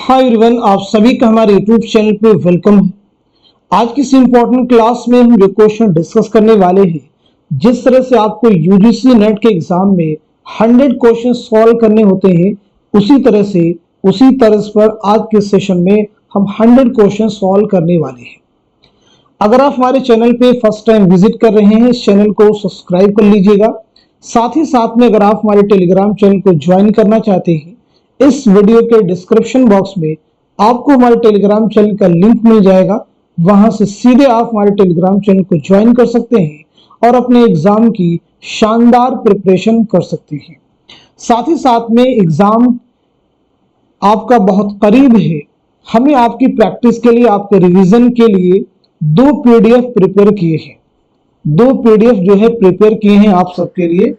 Hi everyone, आप सभी का हमारे यूट्यूब चैनल पे वेलकम है। आज की इस इम्पोर्टेंट क्लास में हम जो क्वेश्चन डिस्कस करने वाले हैं, जिस तरह से आपको यूजीसी नेट के एग्जाम में 100 क्वेश्चन सॉल्व करने होते हैं, उसी तरह पर आज के सेशन में हम 100 क्वेश्चन सॉल्व करने वाले हैं। अगर आप हमारे चैनल पे फर्स्ट टाइम विजिट कर रहे हैं, इस चैनल को सब्सक्राइब कर लीजिएगा। साथ ही साथ में अगर आप हमारे टेलीग्राम चैनल को ज्वाइन करना चाहते हैं, इस वीडियो के डिस्क्रिप्शन बॉक्स में आपको हमारे टेलीग्राम चैनल का लिंक मिल जाएगा। वहां से सीधे आप हमारे टेलीग्राम चैनल को ज्वाइन कर सकते हैं और अपने एग्जाम की शानदार प्रिपरेशन कर सकते हैं। साथ ही साथ में एग्जाम आपका बहुत करीब है, हमें आपकी प्रैक्टिस के लिए, आपके रिवीजन के लिए 2 पीडीएफ प्रिपेयर किए हैं। 2 पीडीएफ जो है प्रिपेयर किए हैं आप सबके लिए।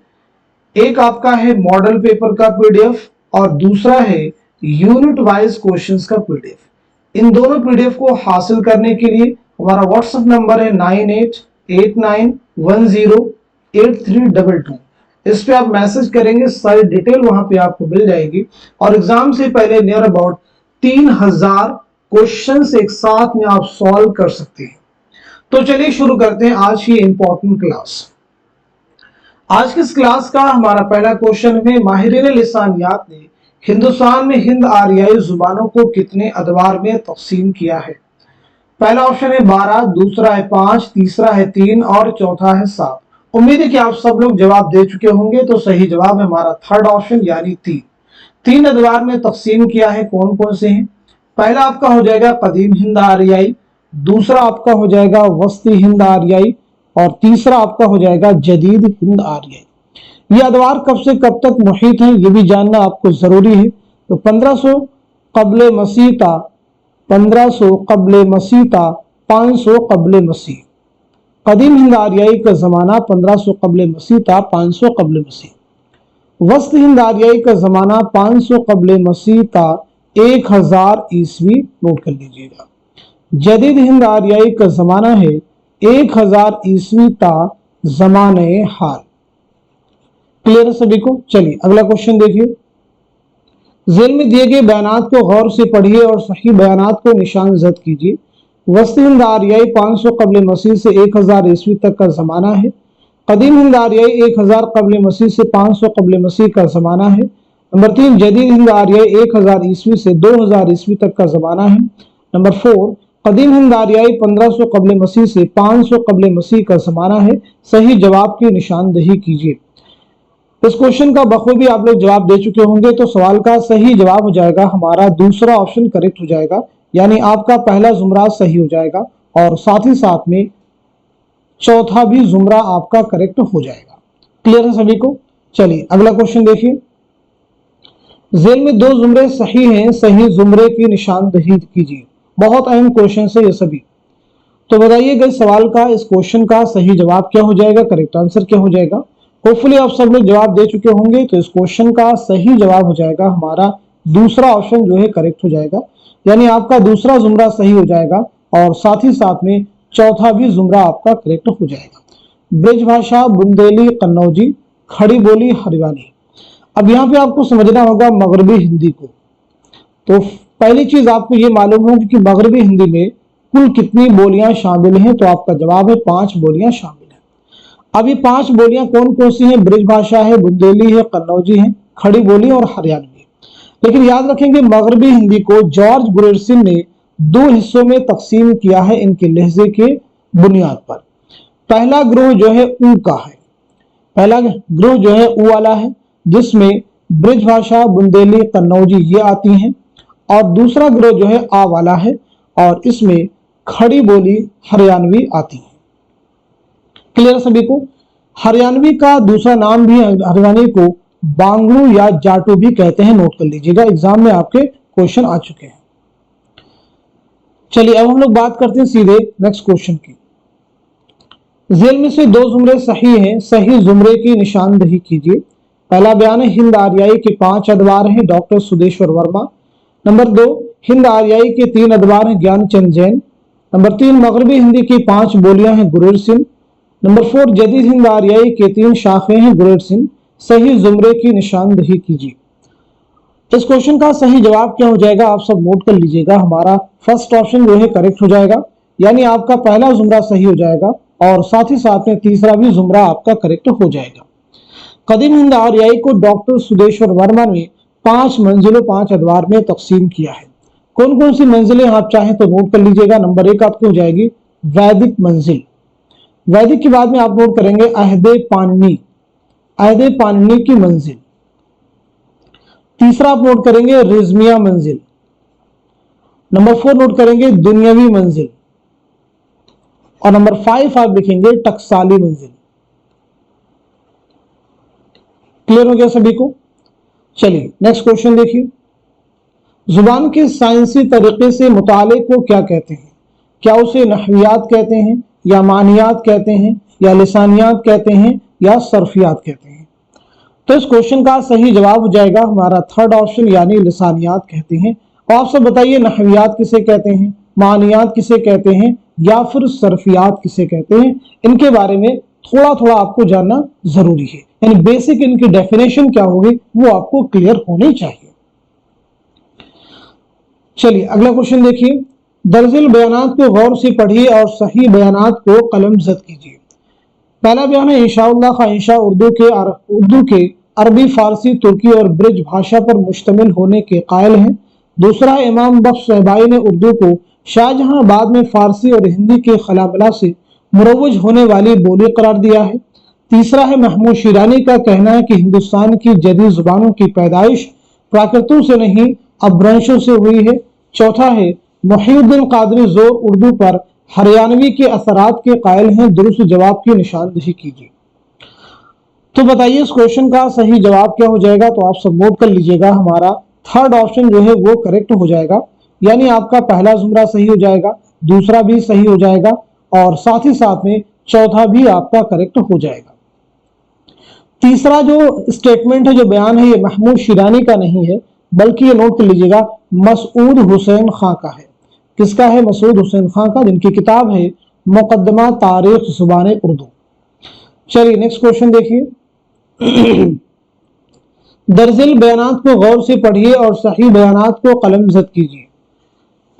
एक आपका है मॉडल पेपर का पीडीएफ और दूसरा है यूनिट वाइज क्वेश्चंस का पीडीएफ। इन दोनों पीडीएफ को हासिल करने के लिए हमारा व्हाट्सएप नंबर है 9889108322। इस पे आप मैसेज करेंगे, सारी डिटेल वहां पे आपको मिल जाएगी और एग्जाम से पहले नियर अबाउट 3000 क्वेश्चंस एक साथ में आप सॉल्व कर सकते हैं। तो चलिए शुरू करते हैं आज की इंपॉर्टेंट क्लास। आज की इस क्लास का हमारा पहला क्वेश्चन है, माहिरीन लिसानियात ने हिंदुस्तान में हिंद आरियाई जुबानों को कितने अदवार में तकसीम किया है? पहला ऑप्शन है 12, दूसरा है 5, तीसरा है 3 और चौथा है 7। उम्मीद है कि आप सब लोग जवाब दे चुके होंगे, तो सही जवाब है हमारा थर्ड ऑप्शन यानी 3। 3 अदवार में तकसीम किया है। कौन कौन से हैं? पहला आपका हो जाएगा कदीम हिंद आरियाई, दूसरा आपका हो जाएगा वस्ती हिंद आरियाई और तीसरा आपका हो जाएगा जदीद हिंद आरियाई। ये अदवार कब से कब तक मुहित हैं, ये भी जानना आपको जरूरी है। तो 1500 कब्ल मसीह था, 1500 कब्ल मसीह था, 500 कब्ल मसीह। कदीम हिंद आरियाई का जमाना 1500 कब्ल मसीह था, 500 कब्ल मसीह। वस्त हिंद आरियाई का जमाना 500 कब्ल मसीह था, 1000 ईस्वी। नोट कर लीजिएगा। जदीद हिंद आरियाई का जमाना है 1000 ईस्वी ता जमाने हाल। क्लियर है सभी को? चलिए अगला क्वेश्चन देखिए। जेल में दिए गए बयानात को गौर से पढ़िए और सही बयानात को निशान जद कीजिए। वस्ती हिंद आरियाई 500 कब्ल मसीह से 1000 ईस्वी तक का जमाना है। कदीम हिंद आरियाई 1000 कब्ल मसीह से 500 कब्ल मसीह का जमाना है। नंबर 3 जदीद हिंद आरियाई 1000 ईस्वी से 2000 ईस्वी तक का जमाना है। नंबर 4 कदीम हिंद आरियाई 1500 कब्ल मसीह से 500 कब्ल मसीह का जमाना है। सही जवाब की निशानदही कीजिए। इस क्वेश्चन का बखूबी आप लोग जवाब दे चुके होंगे, तो सवाल का सही जवाब हो जाएगा हमारा दूसरा ऑप्शन करेक्ट हो जाएगा, यानी आपका पहला जुमरा सही हो जाएगा और साथ ही साथ में चौथा भी जुमरा आपका करेक्ट हो जाएगा। क्लियर है सभी को? चलिए अगला क्वेश्चन देखिए। जेल में 2 जुमरे सही हैं, सही जुमरे की निशानदही कीजिए। बहुत अहम क्वेश्चन है ये सभी। तो बताइएगा इस सवाल का, इस क्वेश्चन का सही जवाब क्या हो जाएगा, करेक्ट आंसर क्या हो जाएगा? होपफुली आप सब लोग जवाब दे चुके होंगे, तो इस क्वेश्चन का सही जवाब हो जाएगा हमारा दूसरा ऑप्शन जो है करेक्ट हो जाएगा, यानी आपका दूसरा जुमरा सही हो जाएगा और साथ ही साथ में चौथा भी जुमरा आपका करेक्ट हो जाएगा। ब्रजभाषा, बुंदेली, कन्नौजी, खड़ी बोली, हरियाणी। अब यहाँ पे आपको समझना होगा मगरबी हिंदी को। तो पहली चीज आपको ये मालूम होगी कि मगरबी हिंदी में कुल कितनी बोलियां शामिल हैं, तो आपका जवाब है 5 बोलियां शामिल हैं। अब ये 5 बोलियां कौन कौन सी हैं? ब्रजभाषा है, बुंदेली है, कन्नौजी है, खड़ी बोली और हरियाणवी। लेकिन याद रखेंगे मगरबी हिंदी को जॉर्ज गुरेरसिन ने 2 हिस्सों में तकसीम किया है इनके लहजे के बुनियाद पर। पहला ग्रोह जो है ऊ का है, पहला ग्रोह जो है ऊ वाला है, जिसमें ब्रजभाषा, बुंदेली, कन्नौजी ये आती हैं, और दूसरा ग्रोह जो है आ वाला है और इसमें खड़ी बोली, हरियाणवी आती है। क्लियर सभी को? हरियाणवी का दूसरा नाम भी हरियाणवी को बांगड़ू या जाटू भी कहते हैं। नोट कर लीजिएगा, एग्जाम में आपके क्वेश्चन आ चुके हैं। चलिए अब हम लोग बात करते हैं सीधे नेक्स्ट क्वेश्चन की। जेल में से 2 जुमरे सही हैं, सही जुमरे की निशानदही कीजिए। पहला बयान है हिंद आरियाई के 5 अदवार हैं, डॉक्टर सुदेश्वर वर्मा। नंबर 2 हिंद आरियाई के 3 अदवार हैं, ज्ञानचंद जैन। नंबर 3 मगरबी हिंदी की 5 बोलियां हैं, गुरेरसिन। नंबर 4 जदीद हिंद आरियाई के 3 शाखें हैं, गुरेरसिन। सही जुमरे की निशानदही कीजिए। इस क्वेश्चन का सही जवाब क्या हो जाएगा, आप सब नोट कर लीजिएगा। हमारा फर्स्ट ऑप्शन जो है करेक्ट हो जाएगा, यानी आपका पहला जुमरा सही हो जाएगा और साथ ही साथ में तीसरा भी जुमरा आपका करेक्ट हो जाएगा। कदीम हिंद आर्याई को डॉक्टर सुदेश्वर वर्मा ने 5 मंजिलों 5 अदवार में तकसीम किया है। कौन कौन सी मंजिलें आप चाहें तो नोट कर लीजिएगा। नंबर 1 आपकी हो जाएगी वैदिक मंजिल, वैदिक के बाद में आप नोट करेंगे अहदे पाणिनी, अहदे पाणिनी की मंजिल। तीसरा आप नोट करेंगे रिजमिया मंजिल। नंबर 4 नोट करेंगे दुनियावी मंजिल और नंबर 5 आप लिखेंगे टकसाली मंजिल। क्लियर हो गया सभी को? चलिए नेक्स्ट क्वेश्चन देखिए। जुबान के साइंसी तरीके से मुताले को क्या कहते हैं? क्या उसे नहवियात कहते हैं या मानियात कहते हैं या लिसानियात कहते हैं या सर्फियात कहते हैं? तो इस क्वेश्चन का सही जवाब हो जाएगा हमारा थर्ड ऑप्शन, यानी लिसानियात कहते हैं। और आप सब बताइए नहवियात किसे कहते हैं, मानियात किसे कहते हैं या फिर सर्फियात किसे कहते हैं? इनके बारे में थोड़ा थोड़ा आपको जानना जरूरी है, यानी बेसिक इनकी डेफिनेशन क्या होगी वो आपको क्लियर होनी चाहिए। चलिए अगला क्वेश्चन देखिए। दर्जिल बयानात को गौर से पढ़िए और सही बयानात को कलमजद कीजिए। पहला बयान है इंशाअल्लाह का इंशा उर्दू के अरबी, फारसी, तुर्की और ब्रिज भाषा पर मुश्तमिल होने के कायल हैं। दूसरा है इमाम बख्श साहबाई ने उर्दू को शाहजहां बाद में फारसी और हिंदी के खलाबला से मुरवज होने वाली बोली करार दिया है। तीसरा है महमूद शिरानी का कहना है कि हिंदुस्तान की जदीद जुबानों की पैदाइश प्राकृतों से नहीं अपभ्रंशों से हुई है। चौथा है मुहीउद्दीन कादरी जोर उर्दू पर हरियाणवी के असरात के कायल हैं। दुरुस्त जवाब की निशानदही कीजिए। तो बताइए इस क्वेश्चन का सही जवाब क्या हो जाएगा? तो आप सब नोट कर लीजिएगा। हमारा थर्ड ऑप्शन जो है वो करेक्ट हो जाएगा, यानी आपका पहला जुमरा सही हो जाएगा, दूसरा भी सही हो जाएगा और साथ ही साथ में चौथा भी आपका करेक्ट हो जाएगा। तीसरा जो स्टेटमेंट है, जो बयान है, ये महमूद शिरानी का नहीं है, बल्कि ये नोट कर लीजिएगा मसूद हुसैन खां का है। किसका है? मसूद हुसैन खां का, जिनकी किताब है मुकद्दमा तारीख जुबान उर्दू। चलिए नेक्स्ट क्वेश्चन देखिए। दर्जिल बयानात को गौर से पढ़िए और सही बयानात को कलमजद कीजिए।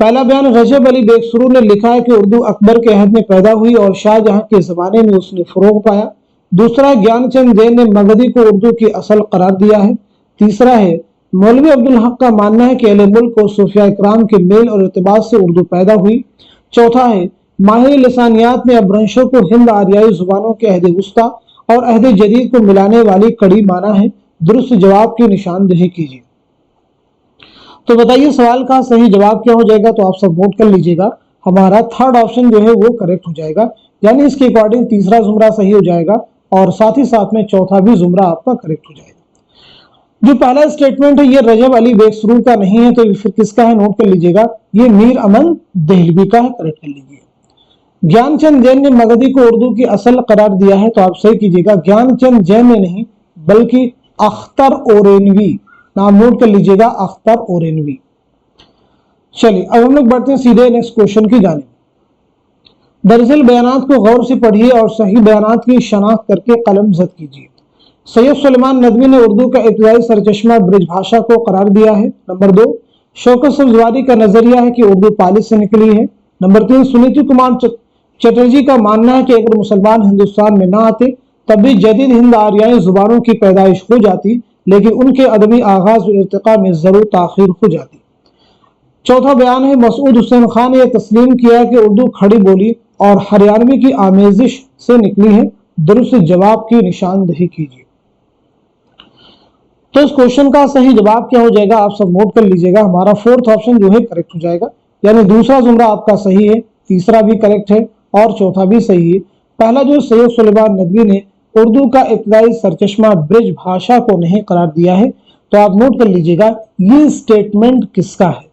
पहला बयान रजब अली बेगसुरू ने लिखा है कि उर्दू अकबर के अहद में पैदा हुई और शाहजहां के जमाने में उसने फरोग पाया। दूसरा है ज्ञानचंद जैन ने मगधी को उर्दू की असल करार दिया है। तीसरा है मौलवी अब्दुल हक का मानना है कि अहले मुल्क और सूफिया इकराम के मेल और इत्तिबाअ से उर्दू पैदा हुई। चौथा है माहिर लिसानियात ने अपभ्रंशों को हिंद आर्याई जुबानों के अहद वुस्ता और अहद जदीद को मिलाने वाली कड़ी माना है। दुरुस्त जवाब की निशानदही कीजिए। तो बताइए सवाल का सही जवाब क्या हो जाएगा? तो आप सब नोट कर लीजिएगा। हमारा थर्ड ऑप्शन जो है वो करेक्ट हो जाएगा, यानी इसके अकॉर्डिंग तीसरा जुमरा सही हो जाएगा और साथ ही साथ में चौथा भी जुमरा आपका करेक्ट हो जाएगा। जो पहला स्टेटमेंट है ये रजब अली बेगसुरू का नहीं है, तो फिर किसका है? नोट कर लीजिएगा, ये मीर अमन देहलवी का है। करेक्ट कर लीजिए। ज्ञानचंद जैन ने मगधी को उर्दू की असल करार दिया है, तो आप सही कीजिएगा, ज्ञानचंद जैन ने नहीं बल्कि अख्तर ओरेनवी, नाम नोट कर लीजिएगा, अख्तर ओरेनवी। चलिए अब हम लोग बढ़ते हैं सीधे नेक्स्ट क्वेश्चन की जानिब। दरअसल बयानात को गौर से पढ़िए और सही बयानात की शनाख्त करके कलमजद कीजिए। सैयद सुलेमान नदवी ने उर्दू का इब्तदाई सरचश्मा ब्रिज भाषा को करार दिया है। नंबर 2 शौकत सब्जवारी का नजरिया है कि उर्दू पालिस से निकली है। नंबर 3 सुनीति कुमार चटर्जी का मानना है कि अगर मुसलमान हिंदुस्तान में ना आते तब भी जदीद हिंद आर्याई जुबानों की पैदाइश हो जाती, लेकिन उनके अदमी आगाज और इर्तिका में जरूर ताखीर हो जाती। चौथा बयान है मसूद हुसैन खान ने यह तस्लीम किया है कि उर्दू खड़ी बोली और हरियाणवी की आमेजिश से निकली है। दुरुस्त जवाब की निशानदही कीजिए। तो इस क्वेश्चन का सही जवाब क्या हो जाएगा? आप सब नोट कर लीजिएगा। हमारा फोर्थ ऑप्शन जो है करेक्ट हो जाएगा, यानी दूसरा जुमरा आपका सही है, तीसरा भी करेक्ट है और चौथा भी सही है। पहला जो सैयद सुलेमान नदवी ने उर्दू का इब्तदाई सरचश्मा ब्रिज भाषा को नहीं करार दिया है, तो आप नोट कर लीजिएगा ये स्टेटमेंट किसका है?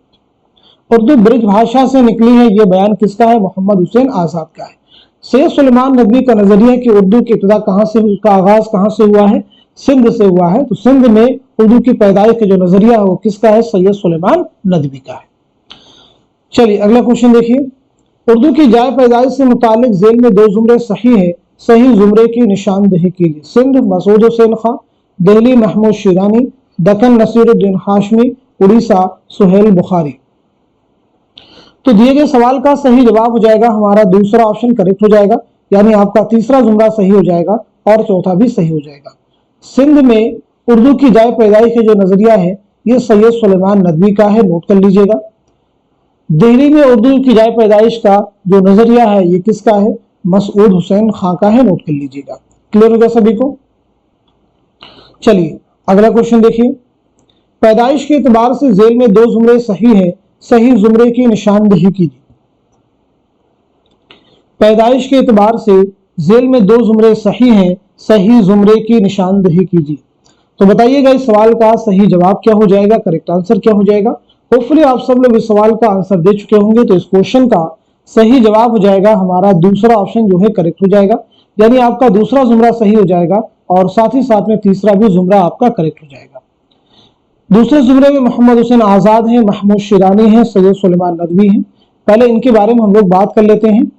उर्दू ब्रिज भाषा से निकली है, ये बयान किसका है? मोहम्मद हुसैन आजाद का है। सैयद सुलेमान नदवी का नजरिया है कि उर्दू की इब्तिदा कहां से, उसका आगाज कहां से हुआ है? सिंध से हुआ है। तो सिंध में उर्दू की पैदाइश का जो नजरिया है वो किसका है? सैयद सुलेमान नदवी का है। चलिए अगला क्वेश्चन देखिए। उर्दू की जाय पैदाइश से मुतालिक झेल में 2 जुमरे सही है, सही जुमरे की निशानदही कीजिए। सिंध मसूद हुसैन खां, दिल्ली महमूद शिरानी, दक्कन नसीरुद्दीन हाशमी, उड़ीसा सुहेल बुखारी। तो दिए गए सवाल का सही जवाब हो जाएगा हमारा दूसरा ऑप्शन करेक्ट हो जाएगा, यानी आपका तीसरा जुमला सही हो जाएगा और चौथा भी सही हो जाएगा। सिंध में उर्दू की जाए पैदाइश के जो नजरिया है ये सैयद सुलेमान नदवी का है, नोट कर लीजिएगा। दिल्ली में उर्दू की जाए पैदाइश का जो नजरिया है ये किसका है, मसूद हुसैन खां का है, नोट कर लीजिएगा। क्लियर हो गया सभी को। चलिए अगला क्वेश्चन देखिए। पैदाइश के एतबार से जेल में दो जुमरे सही है, सही जुमरे की निशानदेही कीजिए। पैदाइश के एतबार से जेल में दो जुमरे सही हैं, सही जुमरे की निशानदेही कीजिए। तो बताइएगा इस सवाल का सही जवाब क्या हो जाएगा, करेक्ट आंसर क्या हो जाएगा। होपफुली आप सब लोग इस सवाल का आंसर दे चुके होंगे। तो इस क्वेश्चन का सही जवाब हो जाएगा हमारा दूसरा ऑप्शन जो है करेक्ट हो जाएगा, यानी आपका दूसरा जुमरा सही हो जाएगा और साथ ही साथ में तीसरा भी जुमरा आपका करेक्ट हो जाएगा। दूसरे जुमरे में मोहम्मद हुसैन आजाद हैं, महमूद शिरानी हैं, सैयद सुलेमान नदवी हैं। पहले इनके बारे में हम लोग बात कर लेते हैं।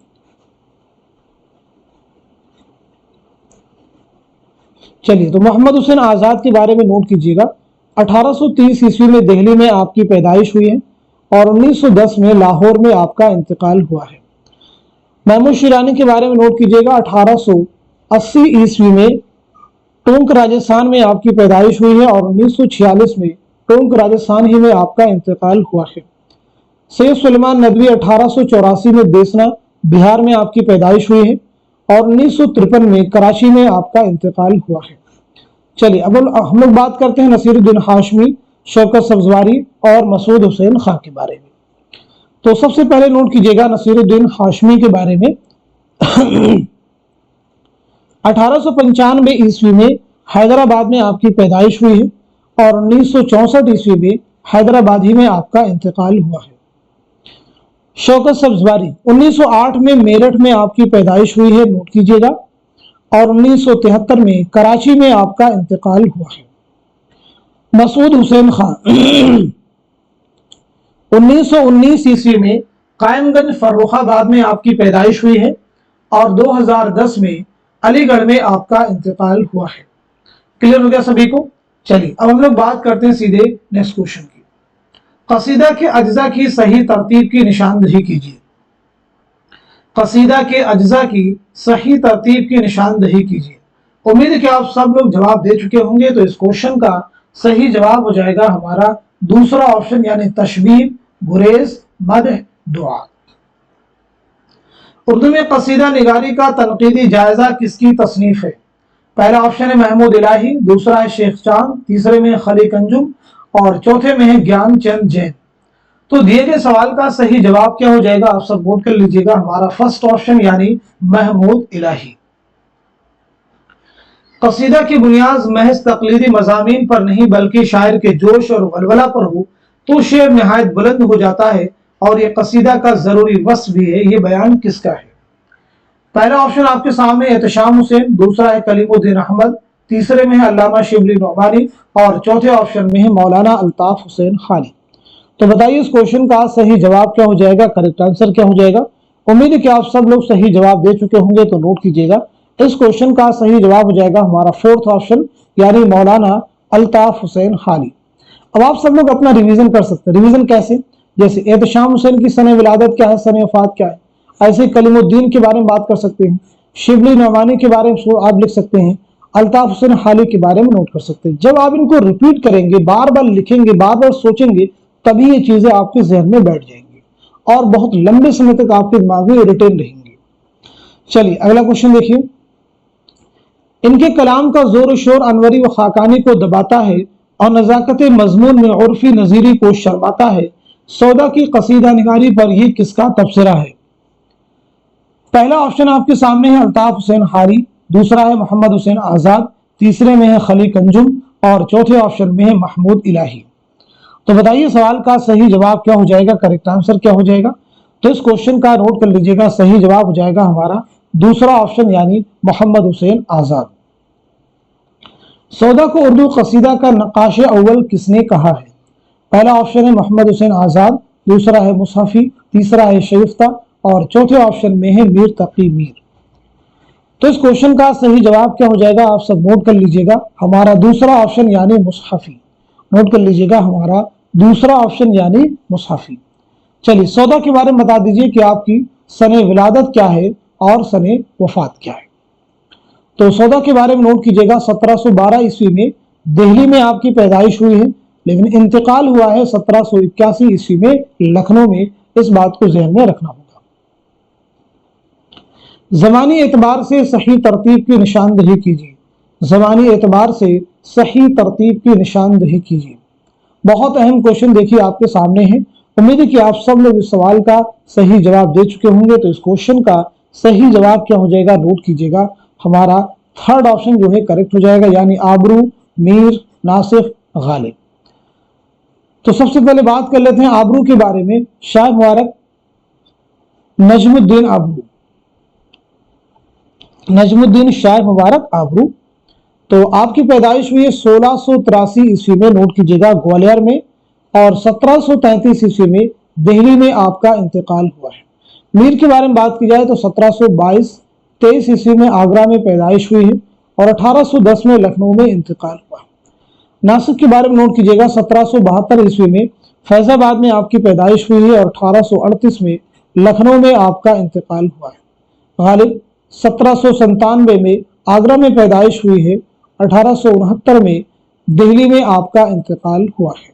चलिए तो मोहम्मद हुसैन आजाद के बारे में नोट कीजिएगा। 1830 ईस्वी में दिल्ली में आपकी पैदाइश हुई है और 1910 में लाहौर में आपका इंतकाल हुआ है। महमूद शिरानी के बारे में नोट कीजिएगा। 1880 ईस्वी में टोंक राजस्थान में आपकी पैदाइश हुई है और 1946 में टोंक राजस्थान ही में आपका इंतकाल हुआ है। सैयद सुलेमान नदवी 1884 में देसना बिहार में आपकी पैदाइश हुई है और 1953 में कराची में आपका इंतकाल हुआ है। चलिए अब हम लोग बात करते हैं नसीरुद्दीन हाशमी, शौकत सब्जवारी और मसूद हुसैन खां के बारे में। तो सबसे पहले नोट कीजिएगा नसीरुद्दीन हाशमी के बारे में। 1895 ईस्वी में हैदराबाद में आपकी पैदाइश हुई है और 1964 ईस्वी में हैदराबाद ही में आपका इंतकाल हुआ है। शौकत सब्जवारी 1908 में मेरठ में आपकी पैदाइश हुई है, नोट कीजिएगा, और 1973 में कराची में आपका इंतकाल हुआ है। मसूद हुसैन खां 1919 ईस्वी में कायमगंज फर्रुखाबाद में आपकी पैदाइश हुई है और 2010 में अलीगढ़ में आपका इंतकाल हुआ है। क्लियर हो गया सभी को। चलिए अब हम लोग बात करते हैं सीधे नेक्स्ट क्वेश्चन की। कसीदा के अज्जा की सही तरतीब की निशानदेही कीजिए। कसीदा के अज्जा की सही तरतीब की निशानदेही कीजिए। उम्मीद है कि आप सब लोग जवाब दे चुके होंगे। तो इस क्वेश्चन का सही जवाब हो जाएगा हमारा दूसरा ऑप्शन, यानी तशबीह, गुरेज, मदह, दुआ। उर्दू में कसीदा निगारी का तनकीदी जायजा किसकी तसनीफ है। पहला ऑप्शन है महमूद इलाही, दूसरा है शेख चांद, तीसरे में खलीक अंजुम और चौथे में है ज्ञान चंद जैन। तो दिए गए सवाल का सही जवाब क्या हो जाएगा, आप सब नोट कर लीजिएगा, हमारा फर्स्ट ऑप्शन यानी महमूद इलाही। कसीदा की बुनियाद महज तकलीदी मजामीन पर नहीं बल्कि शायर के जोश और वलवला पर हो तो शेर निहायत बुलंद हो जाता है और ये कसीदा का जरूरी वस्फ भी है। ये बयान किसका है। पहला ऑप्शन आपके सामने एहतशाम हुसैन, दूसरा है कलीमुद्दीन अहमद, तीसरे में है अल्लामा शिबली नौमानी और चौथे ऑप्शन में है मौलाना अल्ताफ हुसैन खानी। तो बताइए इस क्वेश्चन का सही जवाब क्या हो जाएगा, करेक्ट आंसर क्या हो जाएगा। उम्मीद है कि आप सब लोग सही जवाब दे चुके होंगे। तो नोट कीजिएगा इस क्वेश्चन का सही जवाब हो जाएगा हमारा फोर्थ ऑप्शन, यानी मौलाना अल्ताफ हुसैन खानी। अब आप सब लोग अपना रिवीजन कर सकते हैं। रिवीजन कैसे, जैसे एहतशाम हुसैन की सने विलादत क्या है, सने वफात क्या है, ऐसे कलीमुद्दीन के बारे में बात कर सकते हैं, शिबली नौमानी के बारे में आप लिख सकते हैं, अल्ताफ हुसैन खानी के बारे में नोट कर सकते हैं। जब आप इनको रिपीट करेंगे, बार बार लिखेंगे, बार बार सोचेंगे, तभी ये चीजें आपके जहन में बैठ जाएंगी और बहुत लंबे समय तक आपके दिमाग में रिटेन रहेंगी। चलिए अगला क्वेश्चन देखिए। इनके कलाम का जोर शोर अनवरी व खाकानी को दबाता है और नजाकत मजमून में उर्फी नजीरी को शर्माता है। सौदा की कसीदा निगारी पर यह किसका तबसरा है। पहला ऑप्शन आपके सामने है अल्ताफ हुसैन खानी, दूसरा है मोहम्मद हुसैन आजाद, तीसरे में है खलीक अंजुम और चौथे ऑप्शन में है महमूद इलाही। तो बताइए सवाल का सही जवाब क्या हो जाएगा, करेक्ट आंसर क्या हो जाएगा। तो इस क्वेश्चन का नोट कर लीजिएगा, सही जवाब हो जाएगा हमारा दूसरा ऑप्शन यानी मोहम्मद हुसैन आजाद। सौदा को उर्दू कसीदा का नक्काश अव्वल किसने कहा है। पहला ऑप्शन है मोहम्मद हुसैन आजाद, दूसरा है मुसहफी, तीसरा है शरीफ्ता और चौथे ऑप्शन में है मीर तकी मीर। तो इस क्वेश्चन का सही जवाब क्या हो जाएगा, आप सब नोट कर लीजिएगा, हमारा दूसरा ऑप्शन यानी मुसहफी। नोट कर लीजिएगा हमारा दूसरा ऑप्शन यानी मुसाफी। चलिए सौदा के बारे में बता दीजिए कि आपकी सने विलादत क्या है और सने वफात क्या है। तो सौदा के बारे में नोट कीजिएगा 1712 ईस्वी में दिल्ली में आपकी पैदाइश हुई है, लेकिन इंतकाल हुआ है 1781 ईस्वी में लखनऊ में। इस बात को ध्यान में रखना होगा। ज़मानी एतबार से सही तरतीब की निशानदही कीजिए। ज़मानी एतबार से सही तरतीब की निशानदही कीजिए। बहुत अहम क्वेश्चन देखिए आपके सामने है। उम्मीद है कि आप सब लोग इस सवाल का सही जवाब दे चुके होंगे। तो इस क्वेश्चन का सही जवाब क्या हो जाएगा, नोट कीजिएगा हमारा थर्ड ऑप्शन जो है करेक्ट हो जाएगा, यानी आबरू, मीर, नासिफ, गालिब। तो सबसे पहले बात कर लेते हैं आबरू के बारे में। शाह मुबारक नजमुद्दीन आबरू, नजमुद्दीन शाह मुबारक आबरू। तो आपकी पैदाइश हुई है 1683 ईस्वी में, नोट कीजिएगा ग्वालियर में, और 1733 ईस्वी में दिल्ली में आपका इंतकाल हुआ है। मीर के बारे में बात की जाए तो 1722-23 ईस्वी में आगरा में पैदाइश हुई है और 1810 में लखनऊ में इंतकाल हुआ है। नासिक के बारे में नोट कीजिएगा 1772 ईस्वी में फैजाबाद में आपकी पैदाइश हुई है और 1838 में लखनऊ में आपका इंतकाल हुआ है। गालिब 1797 में आगरा में पैदाइश हुई है, 1869 में दिल्ली में आपका इंतकाल हुआ है।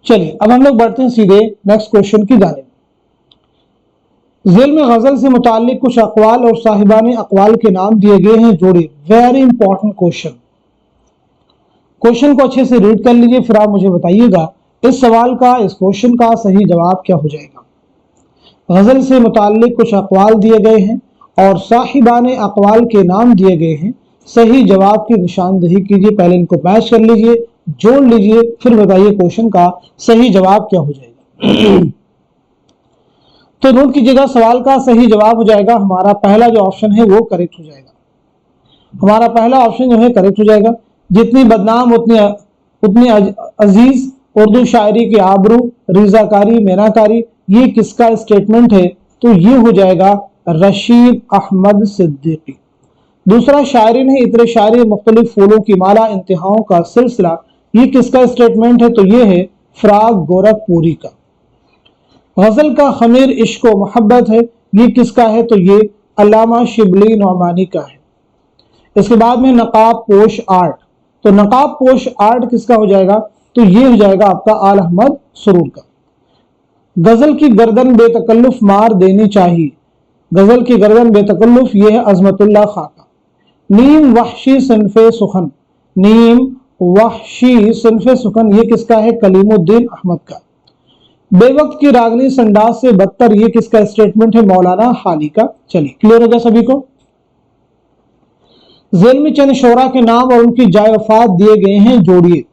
चलिए अब हम लोग बढ़ते हैं सीधे नेक्स्ट क्वेश्चन की जानिब। ज़ेल में गजल से मुताल्लिक कुछ अक़वाल और साहिबाने अक़वाल के नाम दिए गए हैं, जोड़िए। Very important question. क्वेश्चन को अच्छे से रीड कर लीजिए, फिर आप मुझे बताइएगा इस सवाल का, इस क्वेश्चन का सही जवाब क्या हो जाएगा। गजल से मुताल्लिक कुछ अक़वाल दिए गए हैं और साहिबाने अक़वाल के नाम दिए गए हैं, सही जवाब की निशानदही कीजिए। पहले इनको मैच कर लीजिए, जोड़ लीजिए, फिर बताइए क्वेश्चन का सही जवाब क्या हो जाएगा। तो नोट कीजिएगा सवाल का सही जवाब हो जाएगा हमारा पहला जो ऑप्शन है वो करेक्ट हो जाएगा। हमारा पहला ऑप्शन जो है करेक्ट हो जाएगा। जितनी बदनाम उतनी अजीज उर्दू शायरी के आबरू, रिजाकारी, मेनाकारी, ये किसका स्टेटमेंट है, तो ये हो जाएगा रशीद अहमद सिद्दीकी। दूसरा, शायरीन है इतरे शायरी मुख्तलिफ फूलों की माला इंतहाओं का सिलसिला, ये किसका स्टेटमेंट है, तो ये है फराग गोरखपुरी का। गजल का खमीर इश्क व मोहब्बत है, ये किसका है, तो ये अल्लामा शिबली नौमानी का है। इसके बाद में नकाब पोश आर्ट, तो नकाब पोश आर्ट किसका हो जाएगा, तो ये हो जाएगा आपका आल अहमद सुरूर का। गजल की गर्दन बेतकल्लुफ मार देनी चाहिए, गजल की गर्दन बेतकल्लुफ ये है अजमतुल्लाह खां का। नीम वहशी सिनफे सुखन, नीम वहशी सिनफे सुखन ये किसका है, कलीमुद्दीन अहमद का। बेवक्त की रागनी संडास से बदतर, ये किसका स्टेटमेंट है, मौलाना हाली का। चलिए क्लियर हो गया सभी को। ज़ेल में चंद शोरा के नाम और उनकी जाए वफात दिए गए हैं, जोड़िए।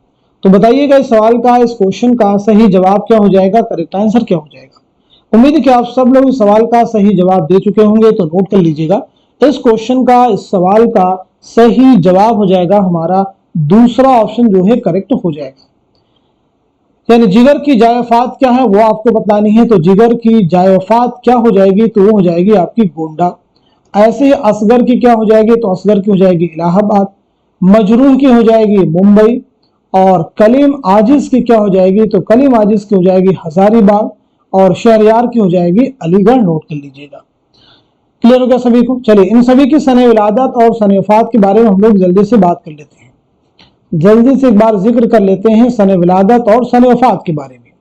तो बताइएगा इस सवाल का, इस क्वेश्चन का सही जवाब क्या हो जाएगा, करेक्ट आंसर क्या हो जाएगा। उम्मीद है कि आप सब लोग इस सवाल का सही जवाब दे चुके होंगे। तो नोट कर लीजिएगा इस क्वेश्चन का, इस सवाल का सही जवाब हो जाएगा हमारा दूसरा ऑप्शन जो है करेक्ट हो जाएगा। यानी जिगर की जाए वफात क्या है वो आपको बतानी है। तो जिगर की जाए वफात क्या हो जाएगी, तो वो हो जाएगी आपकी गोंडा। ऐसे असगर की क्या हो जाएगी, तो असगर की हो जाएगी इलाहाबाद। मजरूह की हो जाएगी मुंबई। और कलीम आजिज की क्या हो जाएगी, तो कलीम आजिज की हो जाएगी हजारीबाग। और शहरयार की हो जाएगी अलीगढ़। नोट कर लीजिएगा। क्लियर हो गया सभी को। चलिए इन सभी की सने विलादत और सने वफात के बारे में हम लोग जल्दी से बात कर लेते हैं। जल्दी से एक बार जिक्र कर लेते हैं सने विलादत और सने वफात के बारे में।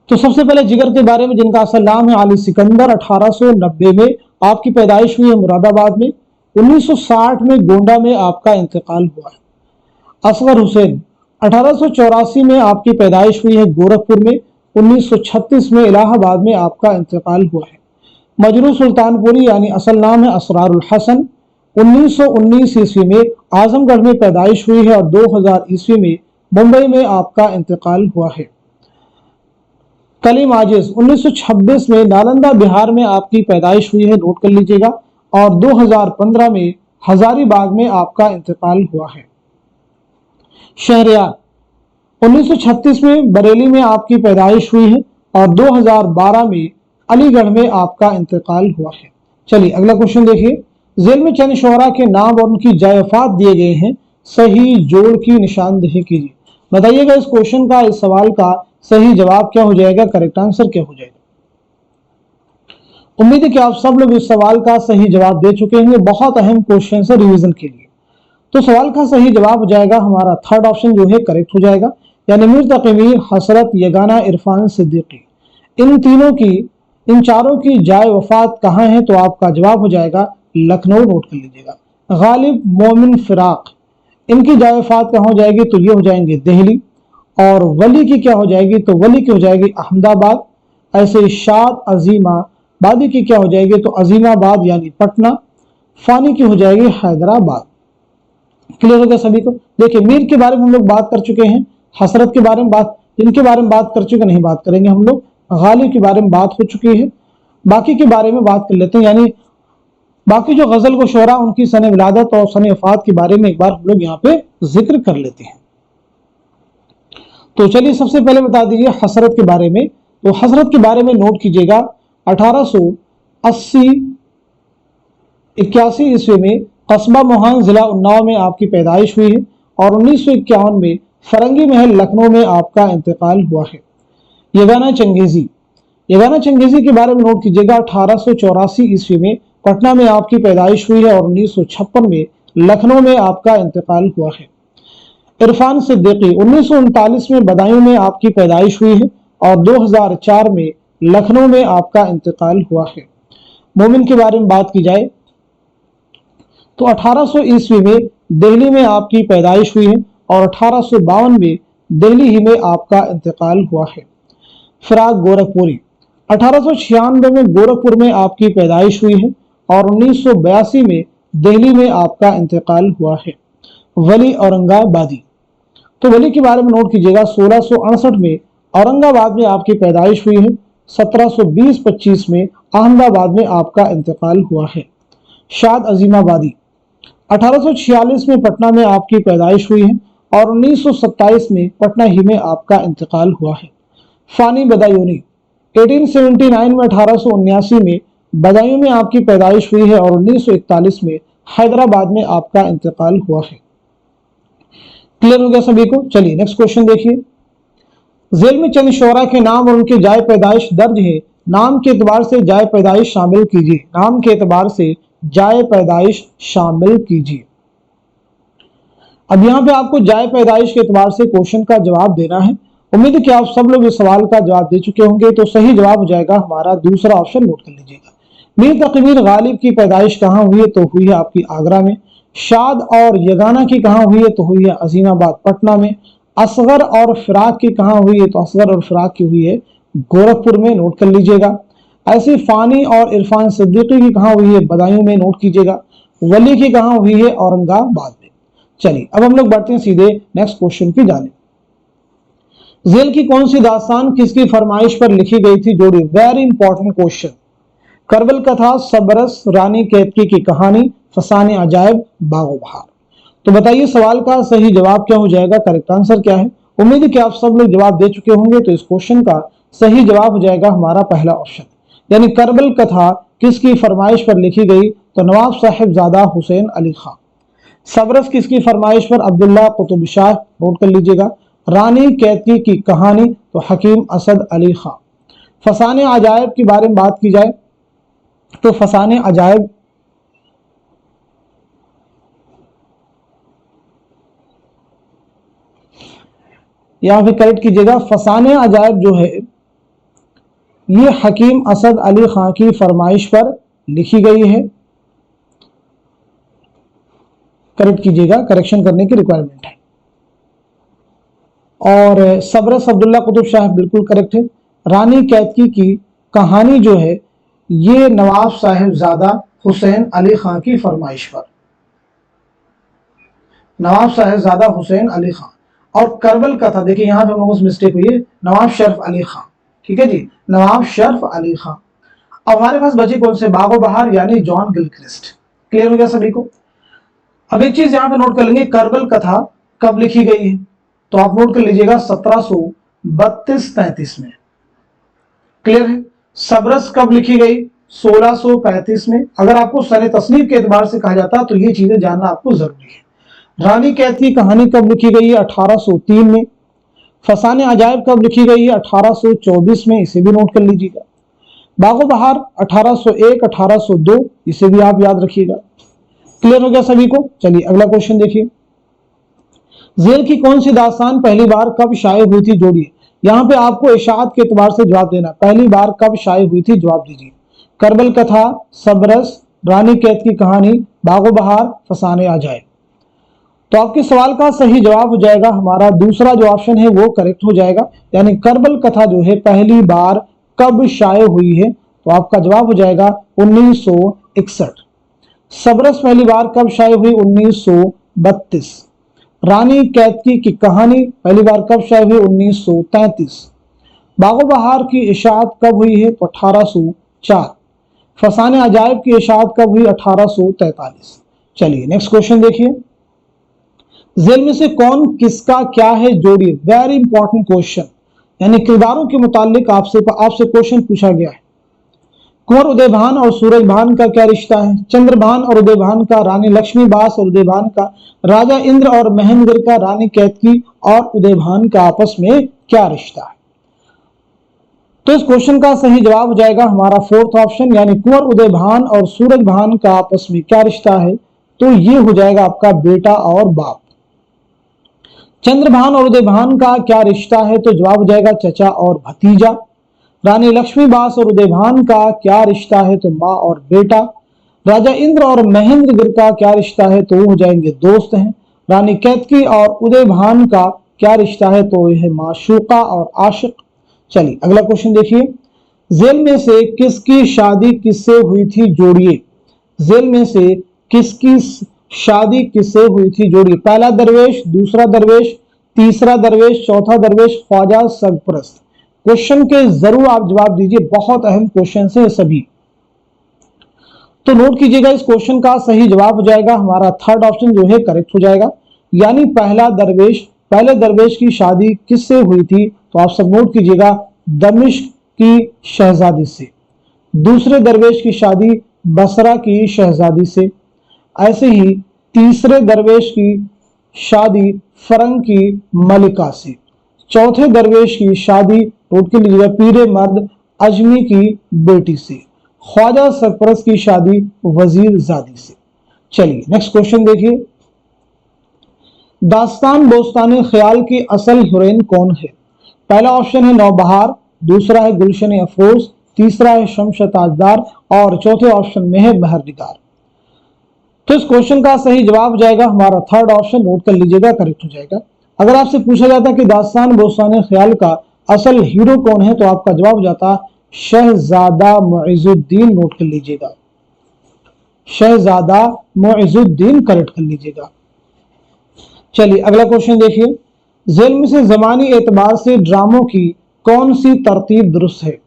तो सबसे पहले जिगर के बारे में, जिनका असल नाम है आली सिकंदर, 1890 में आपकी पैदाइश हुई है मुरादाबाद में। 1960 में गोंडा में आपका इंतकाल हुआ है। असगर हुसैन 1884 में आपकी पैदाइश हुई है गोरखपुर में। 1936 में इलाहाबाद में आपका इंतकाल हुआ है। मजरू सुल्तानपुरी यानी असल नाम है असरारुल हसन, 1919 ईस्वी में आजमगढ़ में पैदाइश हुई है और 2000 ईस्वी में मुंबई में आपका इंतकाल हुआ है। कलीम आजिज 1926 में नालंदा बिहार में आपकी पैदाइश हुई है, नोट कर लीजिएगा। और 2015 में हजारीबाग में आपका इंतकाल हुआ है। शहरयार 1936 में बरेली में आपकी पैदाइश हुई है और 2012 में अलीगढ़ में आपका इंतकाल हुआ है। चलिए अगला क्वेश्चन देखिए। ज़ेल में चंद शोहरा के नाम और उनकी जाए वफात दिए गए हैं, सही जोड़ की निशानदही कीजिए। बताइएगा इस क्वेश्चन का, इस सवाल का सही जवाब क्या हो जाएगा, करेक्ट आंसर क्या हो जाएगा। उम्मीद है कि आप सब लोग इस सवाल का सही जवाब दे चुके होंगे। बहुत अहम क्वेश्चन है रिवीजन के लिए। तो सवाल का सही जवाब हो जाएगा हमारा थर्ड ऑप्शन जो है करेक्ट हो जाएगा, यानी मीर तकी मीर, हसरत, यगाना, इरफान सिद्दीकी, इन चारों की जाए वफात कहाँ है, तो आपका जवाब हो जाएगा लखनऊ। नोट कर लीजिएगा। गालिब, मोमिन, फिराक, इनकी जाए वफात कहाँ हो जाएगी, तो ये हो जाएंगे दिल्ली। और वली की क्या हो जाएगी, तो वली की हो जाएगी अहमदाबाद। ऐसे शाद, अजीमा बादी की क्या हो जाएगी, तो अजीमाबाद यानी पटना। फानी की हो जाएगी हैदराबाद। क्लियर हो गया सभी को। देखिए मीर के बारे में हम लोग बात कर चुके हैं, हसरत के बारे में इनके बारे में बात कर चुके, नहीं बात करेंगे हम लोग। गालिब के बारे में बात हो चुकी है, बाकी के बारे में बात कर लेते हैं, यानी बाकी जो गजल को शोरा उनकी सन विलादत और सन वफात के बारे में एक बार हम लोग यहाँ पे जिक्र कर लेते हैं। तो चलिए सबसे पहले बता दीजिए हसरत के बारे में। तो हसरत के बारे में नोट कीजिएगा, 1880-81 ईस्वी में कस्बा मोहान जिला उन्नाव में आपकी पैदाइश हुई है और 1951 में फरंगी महल लखनऊ में आपका इंतकाल हुआ है। यगाना चंगेजी के बारे में नोट कीजिएगा, 1884 ईस्वी में पटना में आपकी पैदाइश हुई है और 1956 में लखनऊ में आपका इंतकाल हुआ है। इरफान सिद्दीकी 1939 में बदायूं में आपकी पैदाइश हुई है और 2004 में लखनऊ में आपका इंतकाल हुआ है। मोमिन के बारे में बात की जाए तो 1800 ईस्वी में दिल्ली में आपकी पैदाइश हुई है और 1852 में दिल्ली ही में आपका इंतकाल हुआ है। फिराक गोरखपुरी 1896 में गोरखपुर में आपकी पैदाइश हुई है और 1982 में दिल्ली में आपका इंतकाल हुआ है। वली औरंगाबादी, तो वली के बारे में नोट कीजिएगा, 1668 में औरंगाबाद में आपकी पैदाइश हुई है, 1720-25 में अहमदाबाद में आपका इंतकाल हुआ है। शाद अजीमाबादी 1846 में पटना में आपकी पैदाइश हुई है और 1927 में पटना ही में आपका इंतकाल हुआ है। फानी बदायूनी 1879 में 1879 में बदायूं में आपकी पैदाइश हुई है और 1941 में हैदराबाद में आपका इंतकाल हुआ है। क्लियर हो गया सभी को। चलिए नेक्स्ट क्वेश्चन देखिए। जेल में चंद शोरा के नाम और उनकी जाए पैदाइश दर्ज है, नाम के एतबार से जाए पैदाइश शामिल कीजिए। नाम के एतबार से जाए पैदाइश शामिल कीजिए। अब यहाँ पे आपको जाए पैदाइश के एतबार से क्वेश्चन का जवाब देना है। उम्मीद है कि आप सब लोग इस सवाल का जवाब दे चुके होंगे। तो सही जवाब हो जाएगा हमारा दूसरा ऑप्शन, नोट कर लीजिएगा। मीर तकी मीर गालिब की पैदाइश कहाँ हुई है, तो हुई है आपकी आगरा में। शाद और यगाना की कहाँ हुई है, तो हुई है अजीमाबाद पटना में। असगर और फिराक की कहाँ हुई है, तो असगर और फिराक की हुई है गोरखपुर में, नोट कर लीजिएगा। ऐसे फानी और इरफान सिद्दीकी की कहाँ हुई है, बदायूं में, नोट कीजिएगा। वली की कहाँ हुई है, औरंगाबाद में। चलिए अब हम लोग बढ़ते हैं सीधे नेक्स्ट क्वेश्चन की जानिब। जेल की कौन सी दास्तान किसकी फरमाइश पर लिखी गई थी, जोड़ी। Very important question. करबल कथा, सबरस, रानी केतकी की कहानी, फसाने अजायब, बागो बहार। तो बताइए सवाल का सही जवाब क्या हो जाएगा, करेक्ट आंसर क्या है। उम्मीद है कि आप सब लोग जवाब दे चुके होंगे। तो इस क्वेश्चन का सही जवाब हो जाएगा हमारा पहला ऑप्शन, यानी करबल कथा किसकी फरमाइश पर लिखी गई, तो नवाब साहिबजादा हुसैन अली खां। सबरस किसकी फरमाइश पर, अब्दुल्ला कुतुब शाह, नोट कर लीजिएगा। रानी कैतकी की कहानी, तो हकीम असद अली खां। फसाने अजायब के बारे में बात की जाए तो फसाने अजायब यहां पे करेक्ट कीजिएगा। फसाने अजायब जो है ये हकीम असद अली खां की फरमाइश पर लिखी गई है। करेक्ट कीजिएगा, करेक्शन करने की रिक्वायरमेंट है। और सबरस अब्दुल्ला कुतुब शाह बिल्कुल करेक्ट है। रानी कैतकी की कहानी जो है ये नवाब साहिबजादा हुसैन अली खां की फरमाइश पर, नवाब साहिबजादा हुसैन अली खां। और करबल कथा देखिए यहां पे हम लोगों से मिस्टेक हुई है, नवाब शर्फ अली खां। ठीक है जी, नवाब शर्फ अली खां। अब हमारे पास बचे कौन से, बागो बहार यानी जॉन गिलक्रिस्ट। क्लियर हो गया सभी को। अब एक चीज यहां पे नोट कर लेंगे, करबल कथा कब लिखी गई है, तो आप नोट कर लीजिएगा 1732-33 में। क्लियर है। सबरस कब लिखी गई, 1635 में। अगर आपको सने तस्नीफ के एतबार से कहा जाता तो ये चीजें जानना आपको जरूरी है। रानी कैद की कहानी कब लिखी गई है, 1803 में। फसाने अजायब कब लिखी गई है? 1824 में, इसे भी नोट कर लीजिएगा। बागो बहार 1801, 1802, इसे भी आप याद रखिएगा। क्लियर हो गया सभी को? चलिए अगला क्वेश्चन देखिए। जेल की कौन सी दास्तान पहली बार कब शाये हुई थी? जोड़िए। यहां पे आपको इशाअत के एतबार से जवाब देना, पहली बार कब शाये हुई थी, जवाब दीजिए। करबल कथा, सबरस, रानी कैद की कहानी, बागो बहार, फसाने अजायब। तो आपके सवाल का सही जवाब हो जाएगा हमारा दूसरा जो ऑप्शन है वो करेक्ट हो जाएगा, यानी करबल कथा जो है पहली बार कब शाये हुई है, तो आपका जवाब हो जाएगा 1961। सबरस पहली बार कब शाये हुई? 1932। रानी कैदकी की कहानी पहली बार कब शाये हुई? 1933। बागो बहार की इशाअत कब हुई है? तो 1804। फसाने अजायब की इशाअत कब हुई? 1843। चलिए नेक्स्ट क्वेश्चन देखिए। जेल में से कौन किसका क्या है? जोड़िए। वेरी इंपॉर्टेंट क्वेश्चन, यानी किरदारों के मुतालिक आपसे क्वेश्चन पूछा गया है। कुंवर उदयभान और सूरजभान का क्या रिश्ता है? चंद्रभान और उदयभान का, रानी लक्ष्मीबास और उदयभान का, राजा इंद्र और महेंद्र का, रानी कैदकी और उदयभान का आपस में क्या रिश्ता है? तो इस क्वेश्चन का सही जवाब हो जाएगा हमारा फोर्थ ऑप्शन, यानी कुंवर उदयभान और सूरजभान का आपस में क्या रिश्ता है? तो ये हो जाएगा आपका बेटा और बाप। चंद्रभान और उदयभान का क्या रिश्ता है? तो जवाब हो जाएगा चचा और भतीजा। रानी लक्ष्मीबास और उदयभान का क्या रिश्ता है? तो माँ और बेटा। राजा इंद्र और महेंद्र का क्या रिश्ता है? तो वो हो जाएंगे दोस्त हैं। रानी कैदकी और उदयभान का क्या रिश्ता है? तो यह माशूका और आशिक। चलिए अगला क्वेश्चन देखिए। जेल में से किसकी शादी किससे हुई थी? जोड़िए। जेल में से किसकी शादी किससे हुई थी? जोड़िए। पहला दरवेश, दूसरा दरवेश, तीसरा दरवेश, चौथा दरवेश, ख्वाजा सरपरस्त। क्वेश्चन के जरूर आप जवाब दीजिए, बहुत अहम क्वेश्चन है सभी। तो नोट कीजिएगा, इस क्वेश्चन का सही जवाब हो जाएगा हमारा थर्ड ऑप्शन जो है करेक्ट हो जाएगा, यानी पहला दरवेश, पहले दरवेश की शादी किससे हुई थी? तो आप सब नोट कीजिएगा, दमिश्क की शहजादी से। दूसरे दरवेश की शादी बसरा की शहजादी से। ऐसे ही तीसरे दरवेश की शादी फरंग की मलिका से। चौथे दरवेश की शादी नोट कर लीजिएगा, पीरे मर्द अजमी की बेटी से। ख्वाजा सरपरस्त की शादी वजीर जादी से। चलिए नेक्स्ट क्वेश्चन देखिए। दास्तान बोस्तान ख्याल की असल हीरोइन कौन है? पहला ऑप्शन है नौबहार, दूसरा है गुलशन अफरोज, तीसरा है शम्स ताजदार और चौथे ऑप्शन में है बहरनिगार। तो इस क्वेश्चन का सही जवाब जाएगा हमारा थर्ड ऑप्शन, नोट कर लीजिएगा, करेक्ट हो जाएगा। अगर आपसे पूछा जाता कि दास्तान बोस्तान ख्याल का असल हीरो कौन है, तो आपका जवाब जाता शहजादा मुइजुद्दीन, नोट कर लीजिएगा, शहजादा मुइजुद्दीन करेक्ट कर लीजिएगा। चलिए अगला क्वेश्चन देखिए। जेल में से जमानी एतबार से ड्रामों की कौन सी तरतीब दुरुस्त है?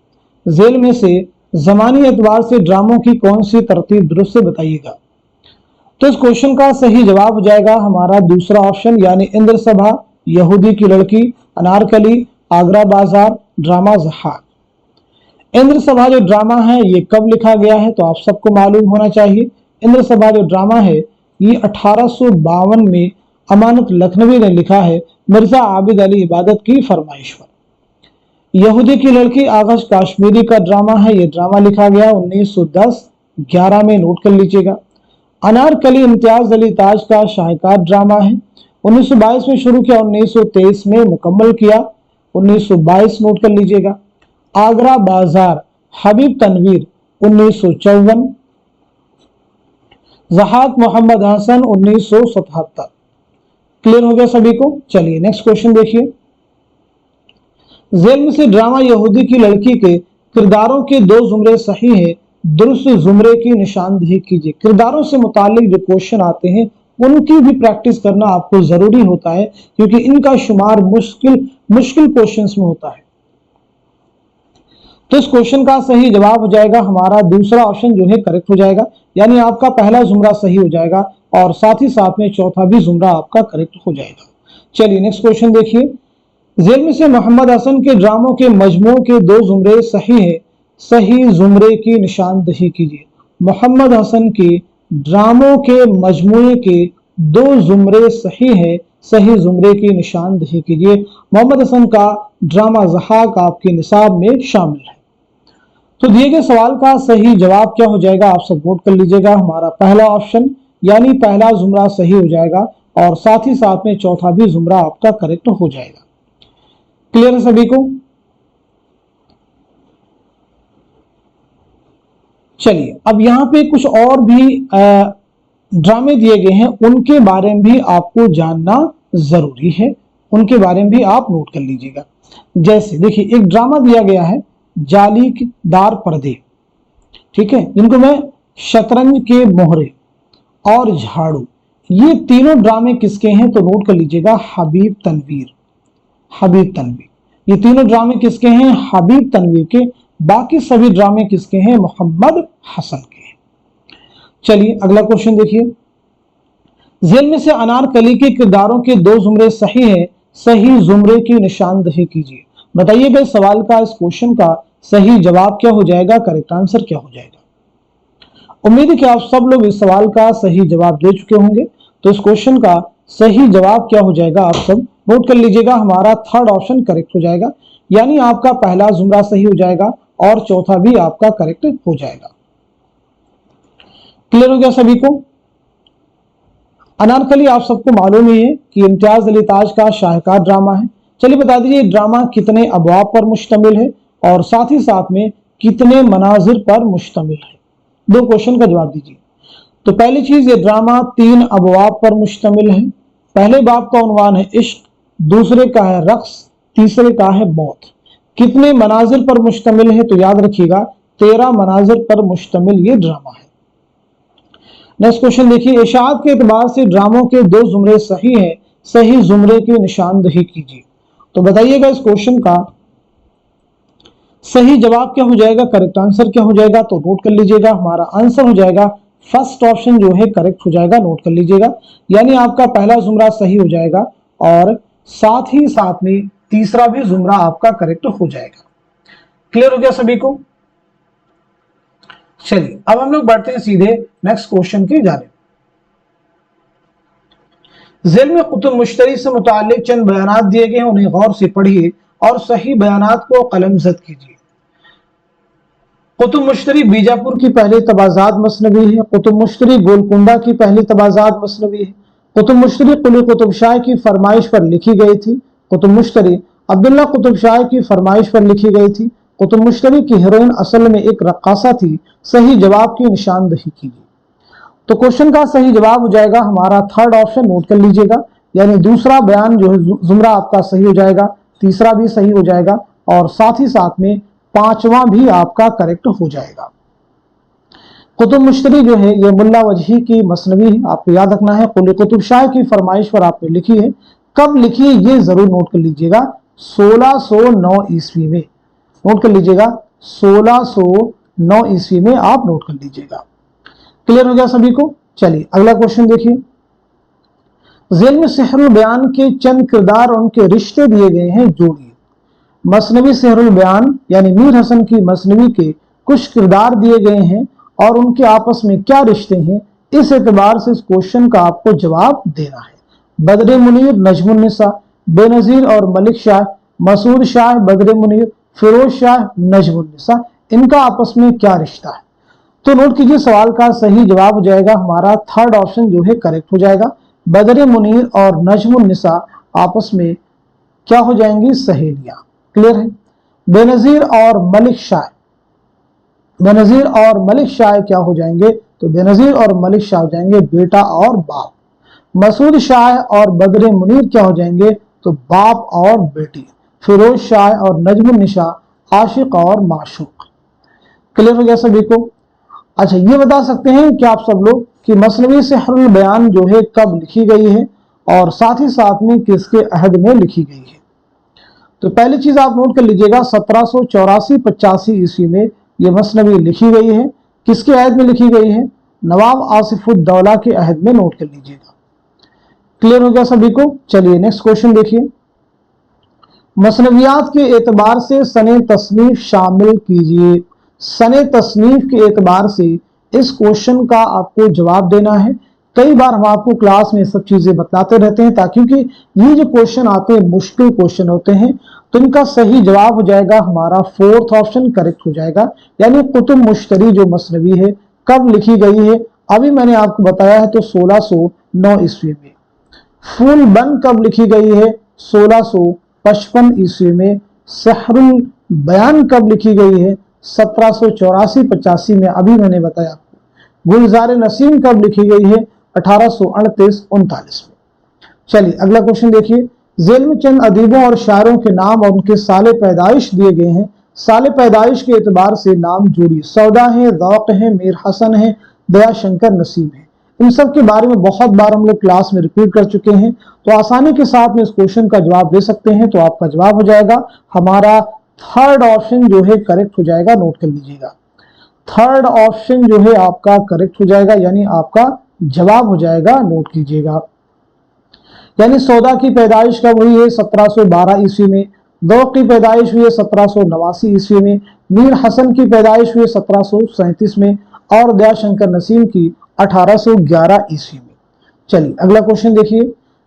जेल में से जमानी एतबार से ड्रामों की कौन सी तरतीब दुरुस्त है, बताइएगा। तो इस क्वेश्चन का सही जवाब हो जाएगा हमारा दूसरा ऑप्शन, यानी इंद्र सभा, यहूदी की लड़की, अनारकली, आगरा बाजार, ड्रामा ज़हाक। इंद्र सभा जो ड्रामा है ये कब लिखा गया है, तो आप सबको मालूम होना चाहिए। इंद्र सभा जो ड्रामा है ये 1852 में अमानत लखनवी ने लिखा है, मिर्जा आबिद अली इबादत की फरमाइश पर। यहूदी की लड़की आगश काश्मीरी का ड्रामा है, ये ड्रामा लिखा गया 1910-11 में, नोट कर लीजिएगा। अनारकली इम्तियाज अली ताज का शाहकार ड्रामा है, 1922 में शुरू किया, 1923 में मुकम्मल किया, 1922 नोट कर लीजिएगा। आगरा बाजार हबीब तनवीर 1954, ज़हाक मोहम्मद हसन 1977। क्लियर हो गया सभी को? चलिए नेक्स्ट क्वेश्चन देखिए। जेल में से ड्रामा यहूदी की लड़की के किरदारों के दो जुमरे सही है, दुरुस्त जुमरे की निशानदेही कीजिए। किरदारों से मुतालिक जो क्वेश्चन आते हैं उनकी भी प्रैक्टिस करना आपको जरूरी होता है, क्योंकि इनका शुमार मुश्किल क्वेश्चंस में होता है। तो इस क्वेश्चन का सही जवाब हो जाएगा हमारा दूसरा ऑप्शन जो है करेक्ट हो जाएगा, यानी आपका पहला जुमरा सही हो जाएगा और साथ ही साथ में चौथा भी जुमरा आपका करेक्ट हो जाएगा। चलिए नेक्स्ट क्वेश्चन देखिए। जेल में से मोहम्मद हसन के ड्रामों के मजमू के दो जुमरे सही है, सही जुमरे की निशानदेही कीजिए। मोहम्मद हसन के ड्रामों के मजमूए के दो जुमरे सही है, सही जुमरे की निशानदही कीजिए। मोहम्मद हसन का ड्रामा ज़हाक आपके निसाब में शामिल है। तो दिए गए सवाल का सही जवाब क्या हो जाएगा, आप सब नोट कर लीजिएगा। हमारा पहला ऑप्शन यानी पहला जुमरा सही हो जाएगा और साथ ही साथ में चौथा भी जुमरा आपका करेक्ट हो जाएगा। क्लियर है सभी को? चलिए अब यहां पे कुछ और भी ड्रामे दिए गए हैं, उनके बारे में भी आपको जानना जरूरी है, उनके बारे में भी आप नोट कर लीजिएगा। जैसे देखिए एक ड्रामा दिया गया है जालीदार पर्दे, ठीक है, इनको मैं शतरंज के मोहरे और झाड़ू, ये तीनों ड्रामे किसके हैं तो नोट कर लीजिएगा हबीब तनवीर। हबीब तनवीर, ये तीनों ड्रामे किसके हैं, हबीब तनवीर के। बाकी सभी ड्रामे किसके हैं, मोहम्मद हसन के हैं। चलिए अगला क्वेश्चन देखिए, जेल में से अनारकली के किरदारों के दो जुमरे सही हैं, सही जुमरे की निशानदही कीजिए। बताइएगा इस सवाल का, इस क्वेश्चन का सही जवाब क्या हो जाएगा, करेक्ट आंसर क्या हो जाएगा। उम्मीद है कि आप सब लोग इस सवाल का सही जवाब दे चुके होंगे। तो इस क्वेश्चन का सही जवाब क्या हो जाएगा, आप सब नोट कर लीजिएगा। हमारा थर्ड ऑप्शन करेक्ट हो जाएगा, यानी आपका पहला जुमरा सही हो जाएगा और चौथा भी आपका करेक्ट हो जाएगा। क्लियर हो गया सभी को? अनारकली आप सबको मालूम ही है कि इम्तियाज अली ताज का शाहकार ड्रामा है। चलिए बता दीजिए ड्रामा कितने अबवाब पर मुश्तमिल है और साथ ही साथ में कितने मनाजिर पर मुश्तमिल है। दो क्वेश्चन का जवाब दीजिए। तो पहली चीज, ये ड्रामा 3 अबवाब पर मुश्तमिल है। पहले बाब का उन्वान है इश्क, दूसरे का है रक्स, तीसरे का है मौत। कितने मनाजिर पर मुश्तमिल है तो याद रखिएगा 13 मनाजिर पर मुश्तमिल ये ड्रामा है। नेक्स्ट क्वेश्चन देखिए, इशाअत के एतबार से ड्रामों के दो जुमरे सही हैं, सही जुमरे की निशानदही कीजिए। तो बताइएगा इस क्वेश्चन का सही जवाब क्या हो जाएगा, करेक्ट आंसर क्या हो जाएगा। तो नोट कर लीजिएगा, हमारा आंसर हो जाएगा फर्स्ट ऑप्शन जो है करेक्ट हो जाएगा, नोट कर लीजिएगा। यानी आपका पहला जुमरा सही हो जाएगा और साथ ही साथ में तीसरा भी जुमरा आपका करेक्ट हो जाएगा। क्लियर हो गया सभी को? चलिए अब हम लोग बढ़ते हैं सीधे नेक्स्ट क्वेश्चन की जानिब। जेल में कुतुब मुश्तरी से मुताल्लिक चंद बयानात दिए गए हैं, उन्हें गौर से पढ़िए और सही बयानात को कलमजद कीजिए। कुतुब मुश्तरी बीजापुर की पहली तबाजात मसनवी है। कुतुब मुश्तरी गोलकुंडा की पहली तबाजात मसनवी है। कुतुब मुश्तरी कुली कुतुब शाह की फरमाइश पर लिखी गई थी। कुतुब मुश्तरी अब्दुल्ला कुतुब शाह की फरमाइश पर लिखी गई थी। कुतुब मुश्तरी की हीरोइन असल में एक रक्कासा थी। सही जवाब की निशानदही कीजिए। तो क्वेश्चन का सही जवाब हो जाएगा हमारा थर्ड ऑप्शन, नोट कर लीजिएगा। यानी दूसरा बयान जो है जुमरा आपका सही हो जाएगा, तीसरा भी सही हो जाएगा और साथ ही साथ में पांचवा भी आपका करेक्ट हो जाएगा। कुतुब मुश्तरी जो है ये मुल्ला वजही की मसनवी है, आपको याद रखना है। कुली कुतुब शाह की फरमाइश पर आपने लिखी है। कब लिखी है ये जरूर नोट कर लीजिएगा, 1609 ईस्वी में। नोट कर लीजिएगा 1609 ईस्वी में आप नोट कर लीजिएगा। क्लियर हो गया सभी को? चलिए अगला क्वेश्चन देखिए, जेल में सेहरुल बयान के चंद किरदार और उनके रिश्ते दिए गए हैं, जोड़िए। मसनवी सेहरुल बयान यानी मीर हसन की मसनवी के कुछ किरदार दिए गए हैं और उनके आपस में क्या रिश्ते हैं, इस एतबार से इस क्वेश्चन का आपको जवाब देना है। बदर मुनीर नजमुन्निसा, बेनजीर और मलिक शाह, मसूद शाह बदर मुनीर, फिरोज शाह नजमुन्निसा, इनका आपस में क्या रिश्ता है। तो नोट कीजिए सवाल का सही जवाब हो जाएगा हमारा थर्ड ऑप्शन जो है करेक्ट हो जाएगा। बदर मुनीर और नजमुन्निसा आपस में क्या हो जाएंगी, सहेलियां। क्लियर है? बेनजीर और मलिक शाह, बेनजीर और मलिक शाह क्या हो जाएंगे, तो बेनजीर और मलिक शाह हो जाएंगे बेटा और बाप। मसूद शाह और बदर मुनीर क्या हो जाएंगे, तो बाप और बेटी। फिरोज शाह और नजमुन्निसा आशिक और माशूक। क्लियर हो गया सभी को? अच्छा ये बता सकते हैं कि आप सब लोग कि मसनवी सेहरुल बयान जो है कब लिखी गई है और साथ ही साथ में किसके अहद में लिखी गई है। तो पहली चीज आप नोट कर लीजिएगा 1784-85 ईस्वी में यह मसनवी लिखी गई है। किसके अहद में लिखी गई है, नवाब आसिफुद्दौला के अहद में, नोट कर लीजिएगा। क्लियर हो गया सभी को? चलिए नेक्स्ट क्वेश्चन देखिए, मसनवियात के एतबार से सने तसनीफ शामिल कीजिए। सने तसनीफ के एतबार से इस क्वेश्चन का आपको जवाब देना है कई बार हम आपको क्लास में सब चीजें बतलाते रहते हैं, ताकि क्योंकि ये जो क्वेश्चन आते हैं मुश्किल क्वेश्चन होते हैं, तो इनका सही जवाब हो जाएगा हमारा फोर्थ ऑप्शन करेक्ट हो जाएगा। यानी कुतुब मुश्तरी जो मसनवी है कब लिखी गई है, अभी मैंने आपको बताया है तो 1609 ईस्वी में। फूल बंद कब लिखी गई है, 1655 ईस्वी में। सहरुल बयान कब लिखी गई है, 1784-85 में, अभी मैंने बताया आपको। गुलजार नसीम कब लिखी गई है, 1838-39 में। चलिए अगला क्वेश्चन देखिए। जेल में चंद अदीबों और शायरों के नाम और उनके साले पैदाइश दिए गए हैं। साले पैदाइश के एतबार से नाम जोड़िए। सौदा है, ज़ौक़ है, मीर हसन है, दया शंकर नसीम है। इन सब के बारे में बहुत बार हम लोग क्लास में रिपीट कर चुके हैं, तो आसानी के साथ में इस क्वेश्चन का जवाब दे सकते हैं। तो आपका जवाब हो जाएगा हमारा थर्ड ऑप्शन जो है करेक्ट हो जाएगा, नोट कर लीजिएगा। थर्ड ऑप्शन जो है आपका करेक्ट हो जाएगा, यानी आपका जवाब हो जाएगा, नोट कीजिएगा। यानी सौदा की पैदाइश कब हुई है, 1712 ईस्वी में। ज़ौक़ की पैदाइश हुई है 1789 ईस्वी में। मीर हसन की पैदाइश हुई 1737 में, और दयाशंकर नसीम की 1811 ईस्वी में। चलिए अगला क्वेश्चन देखिए।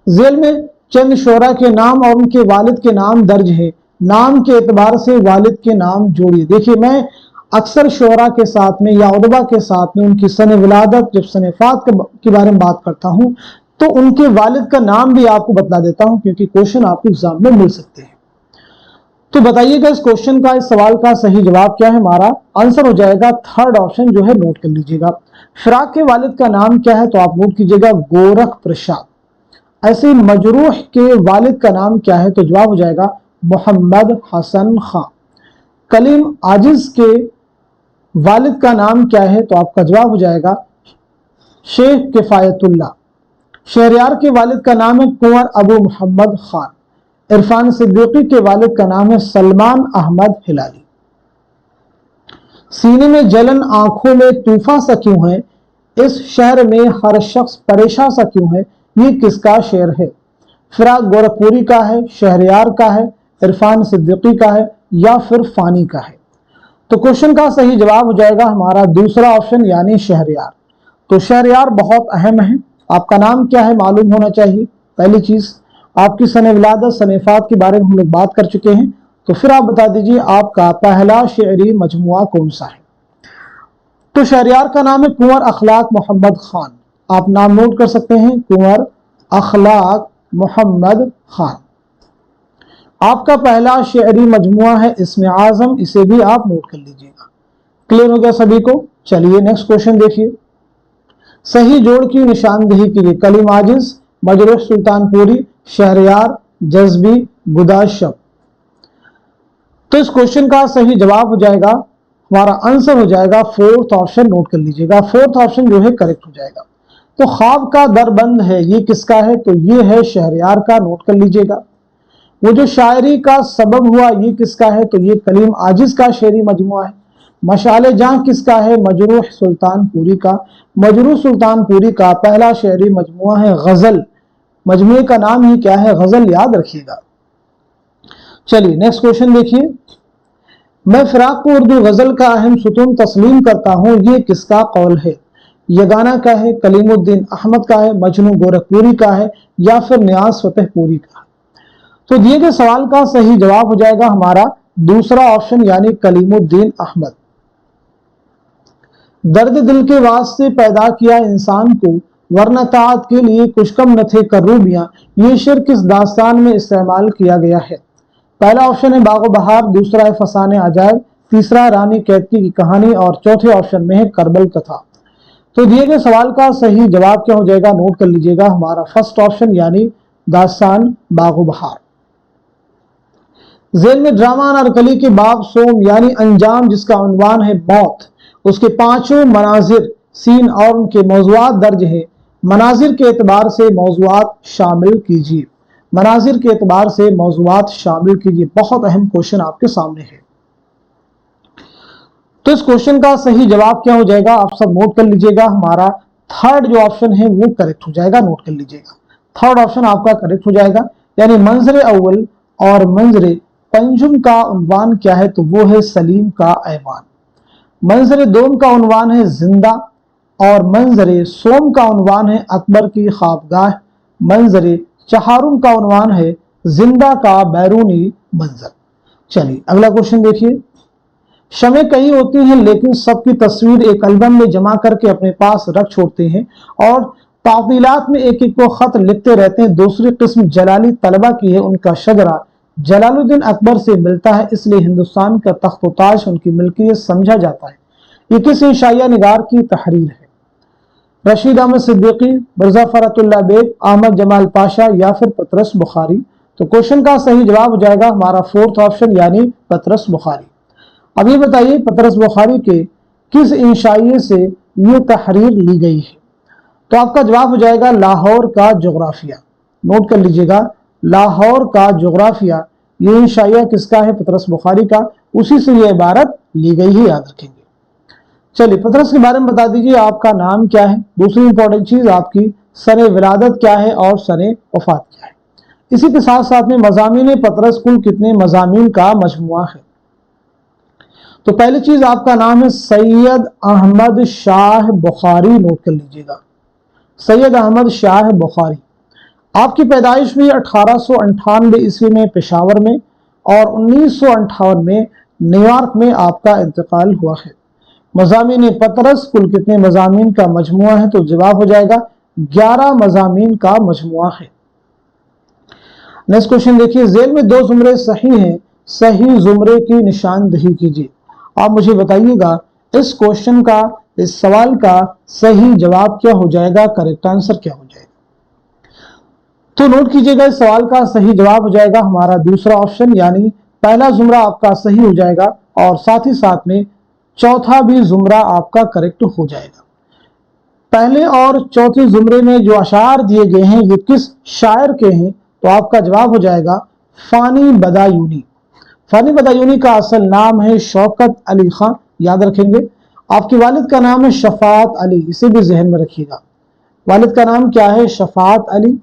जेल में चंद शोरा के नाम और उनके वालिद के नाम दर्ज है। नाम के एतबार से वालिद के नाम जोड़िए। देखिए मैं अक्सर शोरा के साथ में या उदबा के साथ में उनकी सन विलादत, जब सन वफात के बारे में बात करता हूं, तो उनके वालिद का नाम भी आपको बतला देता हूं, क्योंकि क्वेश्चन आपको एग्जाम में मिल सकते हैं। तो बताइएगा इस क्वेश्चन का, इस सवाल का सही जवाब क्या है। हमारा आंसर हो जाएगा थर्ड ऑप्शन जो है, नोट कर लीजिएगा। फिराक के वालिद का नाम क्या है, तो आप नोट कीजिएगा गोरख प्रसाद। ऐसे मजरूह के वालिद का नाम क्या है, तो जवाब हो जाएगा मोहम्मद हसन खां। कलीम आजिज के वालिद का नाम क्या है, तो आपका जवाब हो जाएगा शेख किफायतुल्लाह। शहरयार के वालिद का नाम है कुंवर अबू मोहम्मद खान। इरफान सिद्दीकी के वालिद का नाम है सलमान अहमद हिलाली। सीने में जलन आंखों में तूफान सा क्यों है, इस शहर में हर शख्स परेशान सा क्यों है, ये किसका शेर है। फिराक गोरखपुरी का है, शहरयार का है, इरफान सिद्दीकी का है, या फिर फानी का है। तो क्वेश्चन का सही जवाब हो जाएगा हमारा दूसरा ऑप्शन, यानी शहरयार। तो शहरयार बहुत अहम है। आपका नाम क्या है मालूम होना चाहिए, पहली चीज। आपकी सन विलादत, सन वफात के बारे में हम लोग बात कर चुके हैं। तो फिर आप बता दीजिए आपका पहला शेरी मजमुआ कौन सा है। तो शहरयार का नाम है कुंवर अखलाक मोहम्मद खान। आप नाम नोट कर सकते हैं, कुंवर अखलाक मोहम्मद खान। आपका पहला शेरी मजमुआ है इस्म आजम, इसे भी आप नोट कर लीजिएगा। क्लियर हो गया सभी को। चलिए नेक्स्ट क्वेश्चन देखिए। सही जोड़ की निशानदेही कीजिए। कलीम आजिज, मजरूह सुल्तानपुरी, शहरयार, जज्बी, गुदाशब। तो इस क्वेश्चन का सही जवाब हो जाएगा, हमारा आंसर हो जाएगा फोर्थ ऑप्शन, नोट कर लीजिएगा। फोर्थ ऑप्शन जो है करेक्ट हो जाएगा। तो ख्वाब का दर बंद है, ये किसका है, तो ये है शहरयार का, नोट कर लीजिएगा। वो जो शायरी का सबब हुआ, ये किसका है, तो ये कलीम आजिज का शेरी मजमुआ है। मशाले जहां किसका है, मजरूह सुल्तानपुरी का। मजरूह सुल्तानपुरी का पहला शेरी मजमुआ है गजल। मजमुए का नाम ही क्या है, गजल, याद रखिएगा। चलिए नेक्स्ट क्वेश्चन देखिए। मैं फिराक को उर्दू गजल का अहम सुतून तस्लीम करता हूं, ये किसका कौल है। यगाना का है, कलीमुद्दीन अहमद का है, मजनू गोरखपुरी का है, या फिर नियाज फतेहपुरी का। तो दिए गए सवाल का सही जवाब हो जाएगा हमारा दूसरा ऑप्शन, यानी कलीमुद्दीन अहमद। दर्द दिल के वास्ते पैदा किया इंसान को, वरना ताअत के लिए कुछ कम न थे करूबियां, ये शेर किस दास्तान में इस्तेमाल किया गया है। पहला ऑप्शन है बागो बहार, दूसरा है फसाने अजायब, तीसरा रानी कैदकी की कहानी, और चौथे ऑप्शन में है करबल कथा। तो दिए गए सवाल का सही जवाब क्या हो जाएगा, नोट कर लीजिएगा, हमारा फर्स्ट ऑप्शन, यानी दास्तान बागो बहार। जेल में ड्रामा अनारकली के बाब सोम, यानी अंजाम, जिसका उन्वान है मौत, उसके पांचों मनाजिर, सीन और उनके मौजुआत दर्ज है। मनाजिर के एतबार से मौजुआत शामिल कीजिए। मनाजिर के एतबार से मौजुआत शामिल कीजिए। बहुत अहम क्वेश्चन आपके सामने है। तो इस क्वेश्चन का सही जवाब क्या हो जाएगा, आप सब नोट कर लीजिएगा। हमारा थर्ड जो ऑप्शन है वो करेक्ट हो जाएगा, नोट कर लीजिएगा। थर्ड ऑप्शन आपका करेक्ट हो जाएगा। यानी मंजर अव्वल और मंजर पंजुम का उन्वान क्या है, तो वो है सलीम का ऐवान। मंजर दोम का उन्वान है जिंदा। और मंजर सोम का उन्वान है अकबर की ख्वाबगाह, मंजर चहारुम का उन्वान है जिंदा का बैरूनी मंजर। चलिए अगला क्वेश्चन देखिए। शमे कई होती हैं लेकिन सबकी तस्वीर एक एल्बम में जमा करके अपने पास रख छोड़ते हैं और तातीलात में एक एक को खत लिखते रहते हैं। दूसरी किस्म जलाली तलबा की है, उनका शजरा जलालुद्दीन अकबर से मिलता है, इसलिए हिंदुस्तान का तख्त ताज उनकी मिल्कियत समझा जाता है। ये किस इंशाइया निगार की तहरीर है? रशीद अहमद सिद्दीकी, मिर्जा फरतुल्लाह बेग, अहमद जमाल पाशा या फिर पतरस बुखारी? तो क्वेश्चन का सही जवाब हो जाएगा हमारा फोर्थ ऑप्शन यानी पतरस बुखारी। अब ये बताइए पतरस बुखारी के किस इंशाइये से ये तहरीर ली गई है? तो आपका जवाब हो जाएगा लाहौर का जोग्राफिया। नोट कर लीजिएगा, लाहौर का जोग्राफिया ये इंशाइया किसका है? पतरस बुखारी का। उसी से ये इबारत ली गई है, याद रखेंगे। चलिए पतरस के बारे में बता दीजिए, आपका नाम क्या है? दूसरी इंपॉर्टेंट चीज आपकी सने विलादत क्या है और सने वफात क्या है? इसी के साथ साथ में मज़ामीन पतरस कुल कितने मज़ामीन का मजमुआ है? तो पहली चीज आपका नाम है सैयद अहमद शाह बुखारी। नोट कर लीजिएगा, सैयद अहमद शाह बुखारी। आपकी पैदाइश हुई 1898 ईस्वी में पेशावर में और 1958 में न्यूयॉर्क में आपका इंतकाल हुआ है। मज़ामीन पतरस कुल कितने मज़ामीन का मजमुआ है? तो जवाब हो जाएगा 11 मज़ामीन का मजमुआ है। नेक्स्ट क्वेश्चन देखिए, जेल में दो जुमरे सही हैं, सही जुमरे की निशानदही कीजिए। आप मुझे बताइएगा इस क्वेश्चन का, इस सवाल का सही जवाब क्या हो जाएगा, करेक्ट आंसर क्या हो जाएगा? तो नोट कीजिएगा, इस सवाल का सही जवाब हो जाएगा हमारा दूसरा ऑप्शन यानी पहला जुमरा आपका सही हो जाएगा और साथ ही साथ में चौथा भी जुमरा आपका करेक्ट हो जाएगा। पहले और चौथे जुमरे में जो अशार दिए गए हैं ये किस शायर के हैं? तो आपका जवाब हो जाएगा फानी बदायूनी। फानी बदायूनी का असल नाम है शौकत अली खान, याद रखेंगे। आपके वालिद का नाम है शफात अली, इसे भी जहन में रखिएगा। वालिद का नाम क्या है? शफात अली।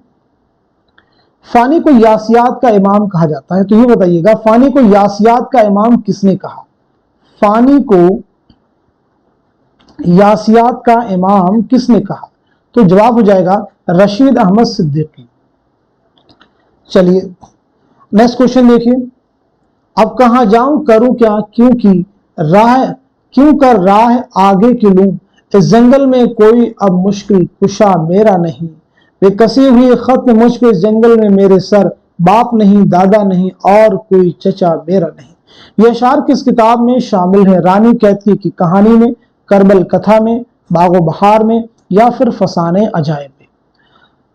फानी को यासियात का इमाम कहा जाता है, तो ये बताइएगा फानी को यासियात का इमाम किसने कहा? फानी को यासियात का इमाम किसने कहा? तो जवाब हो जाएगा रशीद अहमद सिद्दीकी। चलिए नेक्स्ट क्वेश्चन देखिए, अब कहां जाऊं करूं क्या, क्यों कर राह आगे की लूं, इस जंगल में कोई अब मुश्किल कुशा मेरा नहीं, वे कसी हुई खत मुझ पे इस जंगल में मेरे सर, बाप नहीं दादा नहीं और कोई चचा मेरा नहीं। ये अशार किस किताब में शामिल है? रानी कैथी की कहानी में, करबल कथा में, बागो बहार में या फिर फसाने अजायब में?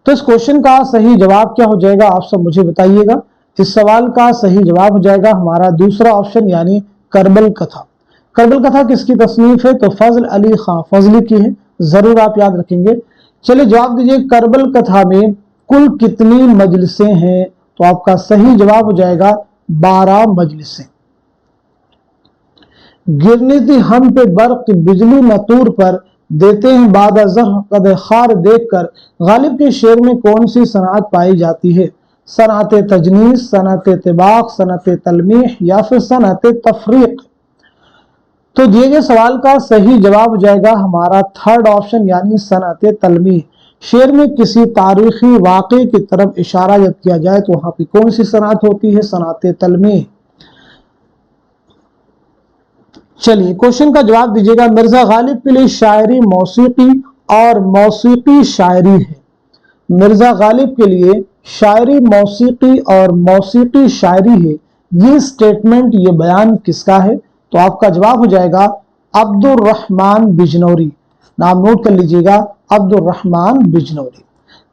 तो इस क्वेश्चन का सही जवाब क्या हो जाएगा आप सब मुझे बताइएगा। इस सवाल का सही जवाब हो जाएगा हमारा दूसरा ऑप्शन यानी करबल कथा। करबल कथा किसकी तसनीफ है? तो फजल अली खां फजली की है, जरूर आप याद रखेंगे। चलिए जवाब दीजिए, करबल कथा में कुल कितनी मजलिसें हैं? तो आपका सही जवाब हो जाएगा 12 मजलिसें। गिरनी थी हम पे बर्क बिजली मतूर पर, देते हैं बाद कद खार देखकर, गालिब के शेर में कौन सी सनात पाई जाती है? सनात तजनीस, सनात तिबाक, सनात तलमीह या फिर सनात तफरीक? तो दिए गए सवाल का सही जवाब हो जाएगा हमारा थर्ड ऑप्शन यानी सनात तलमीह। शेर में किसी तारीखी वाक़े की तरफ इशारा जब किया जाए तो वहां पर कौन सी सनात होती है? सनात तलमीह। चलिए क्वेश्चन का जवाब दीजिएगा, मिर्जा गालिब के लिए शायरी मौसीकी और मौसीकी शायरी है। मिर्जा गालिब के लिए शायरी मौसीकी और मौसीकी शायरी है, ये स्टेटमेंट, ये बयान किसका है? तो आपका जवाब हो जाएगा अब्दुर्रहमान बिजनौरी। नाम नोट कर लीजिएगा, अब्दुर्रहमान बिजनौरी।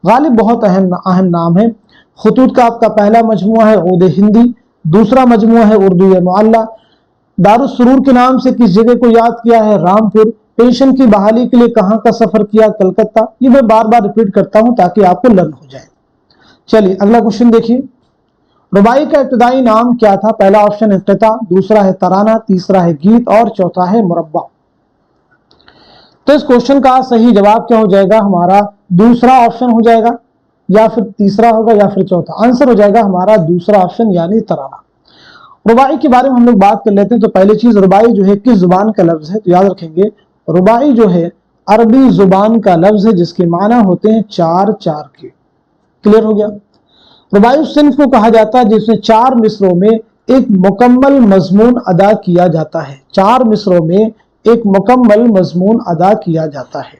गालिब बहुत अहम नाम है। खुतूत का आपका पहला मजमुआ है उद हिंदी, दूसरा मजमुआ है उर्दू मुअल्ला। दारुस सुरूर के नाम से किस जगह को याद किया है? रामपुर। पेंशन की बहाली के लिए कहां का सफर किया? कलकत्ता। ये मैं बार बार रिपीट करता हूं ताकि आपको लर्न हो जाए। चलिए अगला क्वेश्चन देखिए, रुबाई का इब्तदाई नाम क्या था? पहला ऑप्शन है इफ्तिता, दूसरा है तराना, तीसरा है गीत और चौथा है मुरब्बा। तो इस क्वेश्चन का सही जवाब क्या हो जाएगा? हमारा दूसरा ऑप्शन हो जाएगा या फिर तीसरा होगा या फिर चौथा? आंसर हो जाएगा हमारा दूसरा ऑप्शन यानी तराना। रुबाई के बारे में हम लोग बात कर लेते हैं। तो पहली चीज रुबाई जो है किस जुबान का लफ्ज है? तो याद रखेंगे रुबाई जो है अरबी जुबान का लफ्ज है जिसके माना होते हैं चार चार के। क्लियर हो गया। रुबाई उस सिन्फ को कहा जाता है जिसमें 4 मिसरों में एक मुकम्मल मजमून अदा किया जाता है। 4 मिसरों में एक मुकम्मल मजमून अदा किया जाता है।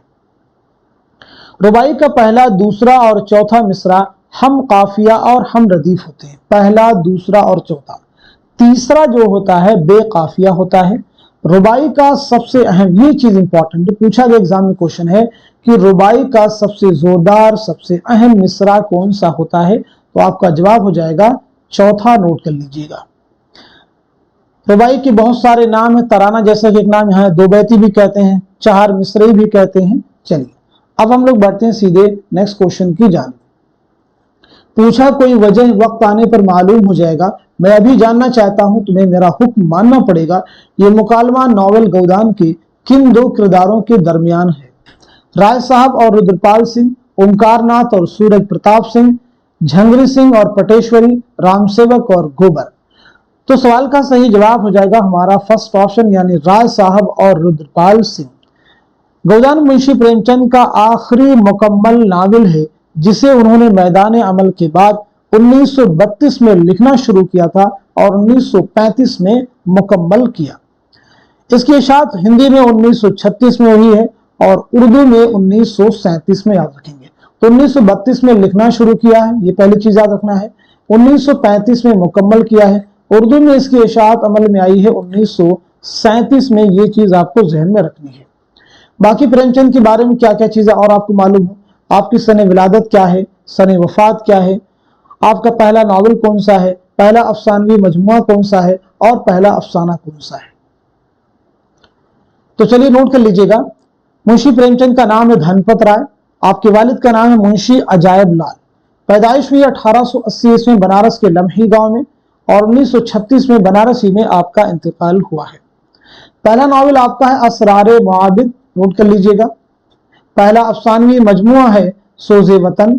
रुबाई का पहला, दूसरा और चौथा मिसरा हम काफिया और हम रदीफ होते हैं। पहला, दूसरा और चौथा। तीसरा जो होता है बेकाफिया होता है। रुबाई का सबसे अहम, ये चीज इंपॉर्टेंट पूछा गया एग्जाम में क्वेश्चन है कि रुबाई का सबसे जोरदार, सबसे अहम मिसरा कौन सा होता है, तो आपका जवाब हो जाएगा चौथा। नोट कर लीजिएगा। रुबाई के बहुत सारे नाम है। तराना जैसा कि एक नाम यहाँ, दो बैती भी कहते हैं, चार मिसरे भी कहते हैं। चलिए अब हम लोग बढ़ते हैं सीधे नेक्स्ट क्वेश्चन की जानिब। पूछा कोई वजह वक्त आने पर मालूम हो जाएगा। मैं अभी जानना चाहता हूं, तुम्हें मेरा हुक्म मानना पड़ेगा। ये मुकालमा नॉवेल गौदान के किन 2 किरदारों के दरमियान है? राय साहब और रुद्रपाल सिंह, ओंकारनाथ और सूरज प्रताप सिंह, झंगरी सिंह और पटेश्वरी, रामसेवक और गोबर। तो सवाल का सही जवाब हो जाएगा हमारा फर्स्ट ऑप्शन, यानी राय साहब और रुद्रपाल सिंह। गौदान मुंशी प्रेमचंद का आखिरी मुकम्मल नावल है जिसे उन्होंने मैदान अमल के बाद 1932 में लिखना शुरू किया था और 1935 में मुकम्मल किया। इसकी इशाअत हिंदी में 1936 में हुई है और उर्दू में 1937 में, याद रखेंगे। तो 1932 में लिखना शुरू किया है, ये पहली चीज याद रखना है। 1935 में मुकम्मल किया है। उर्दू में इसकी इशाअत अमल में आई है 1937 में, ये चीज आपको जहन में रखनी है। बाकी प्रेमचंद के बारे में क्या क्या चीजें और आपको मालूम हो, आपकी सने विलादत क्या है, सने वफात क्या है, आपका पहला नावल कौन सा है, पहला अफसानवी मजमुआ कौन सा है और पहला अफसाना कौन सा है। तो चलिए नोट कर लीजिएगा। मुंशी प्रेमचंद का नाम है धनपत राय। आपके वालिद का नाम है मुंशी अजायब लाल। पैदाइश हुई 1880 ईस्वी में बनारस के लम्ही गांव में और 1936 में बनारसी में आपका इंतकाल हुआ है। पहला नावल आपका है असरारे मुआबिद, नोट कर लीजिएगा। पहला अफसानवी मजमुआ है सोज़े वतन।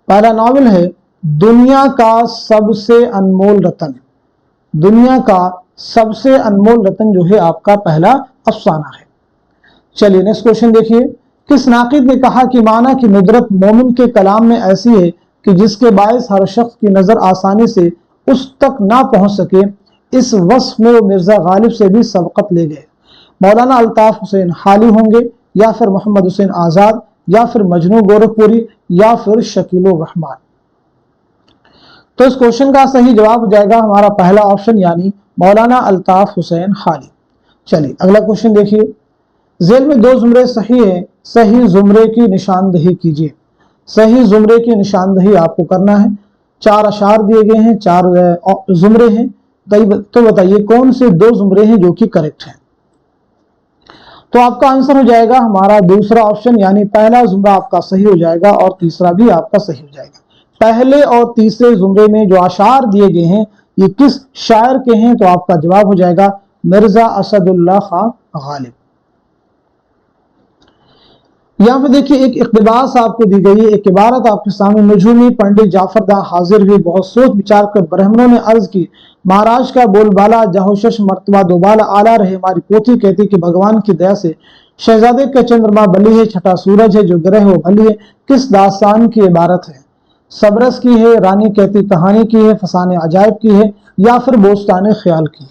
पहला नावल है दुनिया का सबसे अनमोल रतन। दुनिया का सबसे अनमोल रतन जो है आपका पहला अफसाना है। चलिए नेक्स्ट क्वेश्चन देखिए। किस नाकिद ने कहा कि माना की नुदरत मोमिन के कलाम में ऐसी है कि जिसके बायस हर शख्स की नजर आसानी से उस तक ना पहुंच सके, इस वस्फ में वो मिर्जा गालिब से भी सबकत ले गए। मौलाना अल्ताफ हुसैन हाली होंगे, या फिर मोहम्मद हुसैन आजाद, या फिर मजनू गोरखपुरी, या फिर शकीलो रहमान। तो इस क्वेश्चन का सही जवाब हो जाएगा हमारा पहला ऑप्शन, यानी मौलाना अल्ताफ हुसैन हाली। चलिए अगला क्वेश्चन देखिए। जेल में 2 जुमरे सही है, सही जुमरे की निशानदही कीजिए। सही जुमरे की निशानदही आपको करना है। 4 अशार दिए गए हैं, 4 जुमरे हैं। तो बताइए कौन से 2 जुमरे हैं जो कि करेक्ट हैं। तो आपका आंसर हो जाएगा हमारा दूसरा ऑप्शन, यानी पहला जुमरा आपका सही हो जाएगा और तीसरा भी आपका सही हो जाएगा। पहले और तीसरे जुमरे में जो अशार दिए गए हैं ये किस शायर के हैं, तो आपका जवाब हो जाएगा मिर्जा असदुल्लाह खां गालिब। यहाँ पे देखिए एक इक़्तिबास आपको दी गई है, एक इबारत आपके सामने। नजूमी पंडित जाफर दा हाजिर हुई, बहुत सोच विचार कर ब्राह्मणों ने अर्ज की, महाराज का बोलबाला जहोशश मर्तबा दोबाला आला रहे। हमारी पोथी कहती कि भगवान की दया से शहजादे का चंद्रमा बली है, छठा सूरज है, जो ग्रह वो बली है। किस दास्तान की इबारत है? सबरस की है, रानी कहती कहानी की है, फसाने अजायब की है, या फिर बोस्ताने ख्याल की है।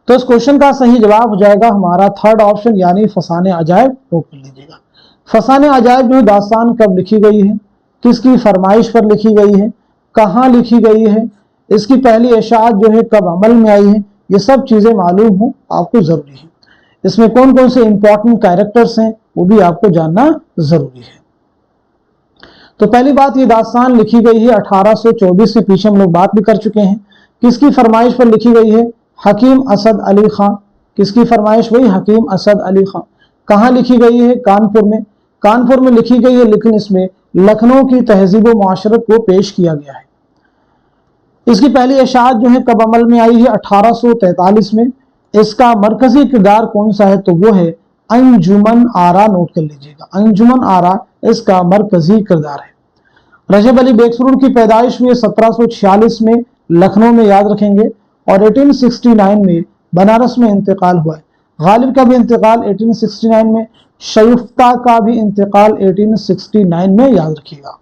तो इस क्वेश्चन का सही जवाब हो जाएगा हमारा थर्ड ऑप्शन, यानी फसाने अजायब। नोट कर लीजिएगा। फसाने अजायब जो दास्तान कब लिखी गई है, किसकी फरमाइश पर लिखी गई है, कहाँ लिखी गई है, इसकी पहली इशाअत जो है कब अमल में आई है, ये सब चीजें मालूम हो आपको जरूरी है। इसमें कौन कौन से इंपॉर्टेंट कैरेक्टर्स हैं वो भी आपको जानना जरूरी है। तो पहली बात, ये दास्तान लिखी गई है 1824 से, पीछे हम लोग बात भी कर चुके हैं। किसकी फरमाइश पर लिखी गई है? हकीम असद अली खां। किसकी फरमाइश? वही हकीम असद अली खां। कहाँ लिखी गई है? कानपुर में। कानपुर में लिखी गई है, लेकिन इसमें लखनऊ की तहजीब व मुआशरत को पेश किया गया है। इसकी पहली इशाअत जो है कब अमल में आई है? 1843 में। इसका मरकजी किरदार कौन सा है? तो वो है अंजुमन आरा। नोट कर लीजिएगा, अंजुमन आरा इसका मरकजी किरदार है। रजब अली बेगसुरूर की पैदाइश हुई 1746 में लखनऊ में, याद रखेंगे, और 1869 में बनारस में इंतकाल हुआ है। गालिब का भी इंतकाल 1869 में। शयुफ्ता का भी इंतकाल 1869 में, याद रखिएगा।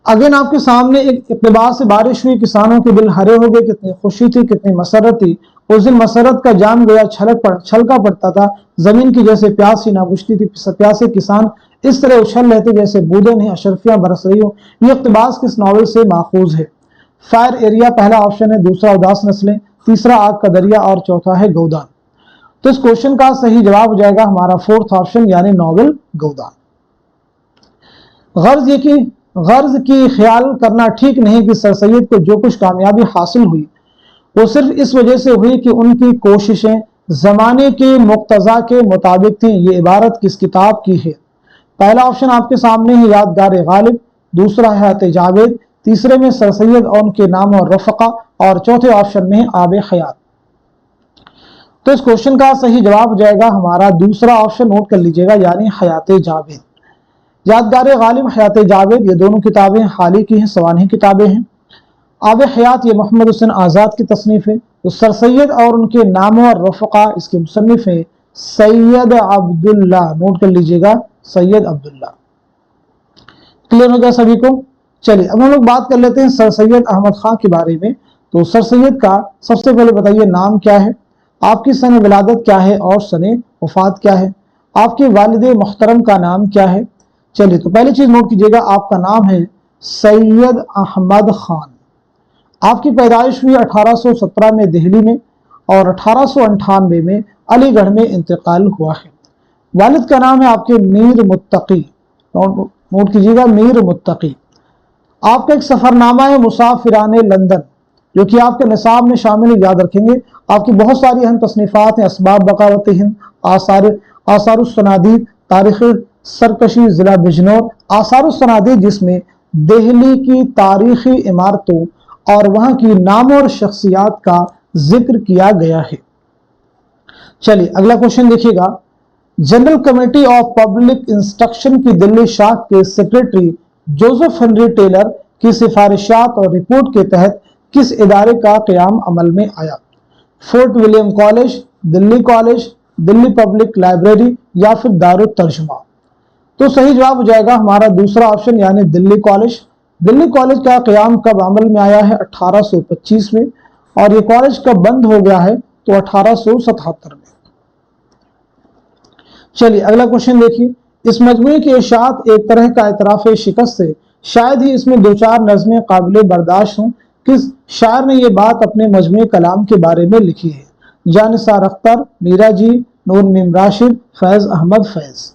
अगेन आपके सामने एक इक़्तिबास से बारिश हुई, किसानों के दिल हरे हो गए, कितनी खुशी थी, कितनी मसरत थी। उस दिन मसरत का जाम गया, छलका पड़ता था, जमीन की जैसे प्यास ही ना बुझती थी, प्यासे किसान इस तरह उछल रहे थे जैसे बूंदें नहीं अशरफियां बरस रही हो। ये इक़्तिबास किस नावल से माखूज है? फायर एरिया पहला ऑप्शन है, दूसरा उदास नस्लें, तीसरा आग का दरिया और चौथा है गौदान। तो इस क्वेश्चन का सही जवाब हो जाएगा हमारा फोर्थ ऑप्शन यानी नॉवल गौदान। गर्ज की ख्याल करना ठीक नहीं कि सर सैयद को जो कुछ कामयाबी हासिल हुई वो सिर्फ इस वजह से हुई कि उनकी कोशिशें जमाने के मुक्तजा के मुताबिक थी। ये इबारत किस किताब की है? पहला ऑप्शन आपके सामने है, यादगार गालिब, दूसरा है हयात जावेद, तीसरे में सर सैयद और उनके नाम और रफ़क़ा, और चौथे ऑप्शन में आब हयात। तो इस क्वेश्चन का सही जवाब हो जाएगा हमारा दूसरा ऑप्शन, नोट कर लीजिएगा, यानी हयात जावेद। यादगार गालिब, हयात जावेद, ये दोनों किताबें हाल ही की हैं, सवानही किताबें हैं। आब हयात ये मोहम्मद हुसैन आज़ाद की तसनीफ है। तो सर सैयद और उनके नाम और रफ़क़ा इसके मुसन्निफ है सैयद अब्दुल्ला, नोट कर लीजिएगा, सैयद अब्दुल्ला। क्लियर हो गया सभी को? चलिए अब हम लोग बात कर लेते हैं सर सैयद अहमद खां के बारे में। तो सर सैयद का सबसे पहले बताइए नाम क्या है, आपकी सन विलादत क्या है और सन वफात क्या है, आपके वालिद मुहतरम का नाम क्या है। चलिए तो पहली चीज नोट कीजिएगा, आपका नाम है सैयद अहमद खान। आपकी पैदाइश हुई 1817 में दिल्ली में और 1898 में अलीगढ़ में इंतकाल हुआ है। वालिद का नाम है आपके मीर मुत्तकी, नोट कीजिएगा, मीर मुत्तकी। आपका एक सफरनामा है मुसाफिराने लंदन, जो कि आपके निसाब में शामिल है, याद रखेंगे। आपकी बहुत सारी अहम तसनीफात हैं, असबाब बगावत हिंद, आसारुस्सनादीद, तारीख सरकशी जिला बिजनौर, आसारुस्सनादीद जिसमें दिल्ली की तारीखी इमारतों और वहां की नाम और शख्सियात का जिक्र किया गया है। चलिए अगला क्वेश्चन देखिएगा, general committee of public instruction की दिल्ली शाख के सेक्रेटरी जोसेफ हेनरी टेलर की सिफारिशात और रिपोर्ट के तहत किस इदारे का क़याम अमल में आया? Fort William college, Delhi public library या फिर दारुत तर्जुमा। तो सही जवाब हो जाएगा हमारा दूसरा ऑप्शन यानी दिल्ली कॉलेज। दिल्ली कॉलेज का क़याम कब अमल में आया है? 1825 में, और ये कॉलेज कब बंद हो गया है? तो 1877 में। चलिए अगला क्वेश्चन देखिए, इस मजमूए की इशाअत एक तरह का इतराफ़ शिकस्त से, शायद ही इसमें दो चार नज़में काबिल बर्दाश्त हों। किस शायर ने यह बात अपने मजमूए कलाम के बारे में लिखी है? जानिसार अख्तर, मीरा जी, नूर मीम राशिद, फैज़ अहमद फैज़।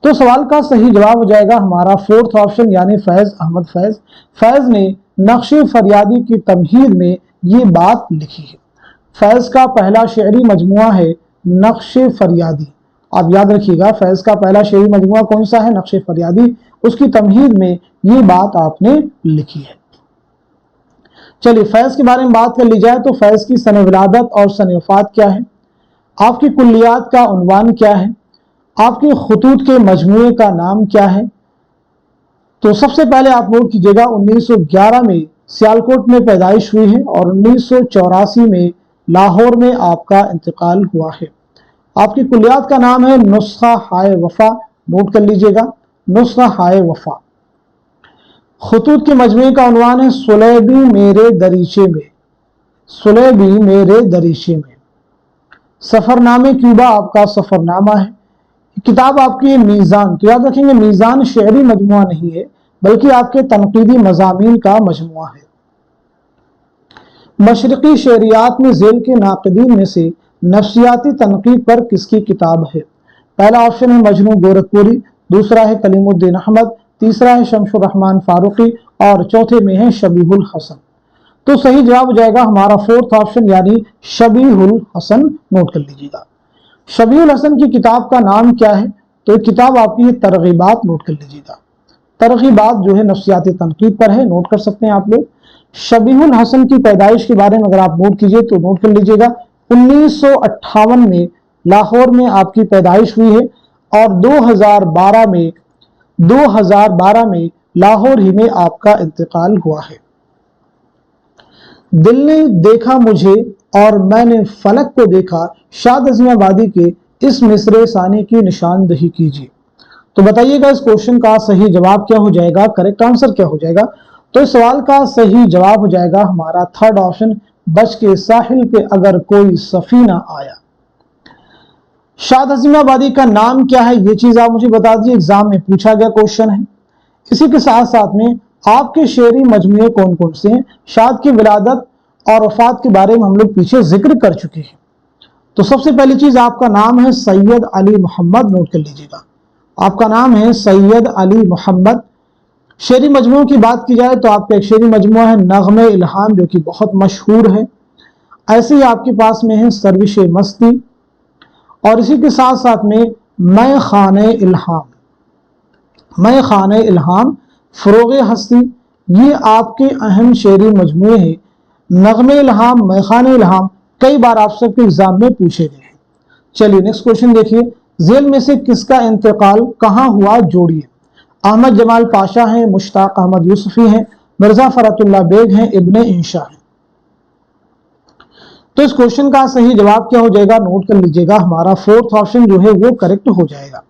तो सवाल का सही जवाब हो जाएगा हमारा फोर्थ ऑप्शन यानी फैज़ अहमद फैज़। फैज़ ने नक्श फरियादी की तमहीद में ये बात लिखी है। फैज़ का पहला शेरी मजमुआ है नक्श फरियादी, आप याद रखिएगा, फैज़ का पहला शेरी मजमुआ कौन सा है? नक्श फरियादी। उसकी तमहीद में ये बात आपने लिखी है। चलिए फैज़ के बारे में बात कर ली जाए तो फैज़ की सन विलादत और सन वफात क्या है, आपकी कुल्लियात का उन्वान क्या है, आपके खुतूत के मजमूए का नाम क्या है। तो सबसे पहले आप नोट कीजिएगा, 1911 में सियालकोट में पैदाइश हुई है और 1984 में लाहौर में आपका इंतकाल हुआ है। आपकी कुल्लियात का नाम है नुस्खा हाय वफा, नोट कर लीजिएगा, नुस्खा हाय वफा। खुतूत के मजमूए का उन्वान है सुलेबी मेरे दरीचे में, सुलेबी मेरे दरीचे में। सफरनामे क्यूबा आपका सफरनामा है। किताब आपकी मीज़ान, तो याद रखेंगे मीज़ान शेरी मजमुआ नहीं है बल्कि आपके तनकीदी मज़ामीन का मजमुआ है। मशरक़ी शेरियात में ज़ेल के नाक़दीन में से नफ्सियाती तनकीद पर किसकी किताब है? पहला ऑप्शन है मजनू गोरखपुरी, दूसरा है कलीमुद्दीन अहमद, तीसरा है शमशुर रहमान फारूकी और चौथे में है शबीहुल हसन। तो सही जवाब हो जाएगा हमारा फोर्थ ऑप्शन यानी शबीहुल हसन, नोट कर लीजिएगा। शबीहुल हसन की किताब का नाम क्या है? तो किताब आपकी तरगीबात, नोट कर लीजिएगा। तरगीबात जो है नफ्सियाती तनकीद पर है, नोट कर सकते हैं आप लोग। शबीहुल हसन की पैदाइश के बारे में अगर आप नोट कीजिए तो नोट कर लीजिएगा, 1958 में लाहौर में आपकी पैदाइश हुई है और 2012 में लाहौर ही में आपका इंतकाल हुआ है। दिल ने देखा मुझे और मैंने फलक को देखा, शाद अज़ीम आबादी के इस मिसरे सानी की निशानदही कीजिए। तो बताइए इस क्वेश्चन का सही जवाब क्या हो जाएगा, करेक्ट आंसर क्या हो जाएगा। तो इस सवाल का सही जवाब हो जाएगा हमारा थर्ड ऑप्शन, बच के साहिल पे अगर कोई सफीना आया। शाद हसीम आबादी का नाम क्या है, ये चीज आप मुझे बता दीजिए, एग्जाम में पूछा गया क्वेश्चन है। इसी के साथ साथ में आपके शेरी मजमूए कौन कौन से हैं। शाद की विलादत और वफात के बारे में हम लोग पीछे जिक्र कर चुके हैं। तो सबसे पहली चीज आपका नाम है सैयद अली मोहम्मद, नोट कर लीजिएगा, आपका नाम है सैयद अली मोहम्मद। शेरी मजमूओं की बात की जाए तो आपका एक शेरी मजमूआ है नग़्मे इल्हाम, जो कि बहुत मशहूर है। ऐसे ही आपके पास में है सर्विश मस्ती, और इसी के साथ साथ में मैं खाने इल्हाम, मैं खाने इल्हाम, फरोग़ हस्ती, ये आपके अहम शेरी मजमूए हैं। नग़्मे इल्हाम, मैं खाने इल्हाम कई बार आप सबके एग्जाम में पूछे गए हैं। चलिए नेक्स्ट क्वेश्चन देखिए, जेल में से किसका इंतकाल कहां हुआ, जोड़िए। अहमद जमाल पाशा हैं, मुश्ताक अहमद यूसुफी हैं, मिर्जा फरतुल्लाह बेग हैं, इब्ने इंशा हैं। तो इस क्वेश्चन का सही जवाब क्या हो जाएगा, नोट कर लीजिएगा, हमारा फोर्थ ऑप्शन जो है वो करेक्ट हो जाएगा।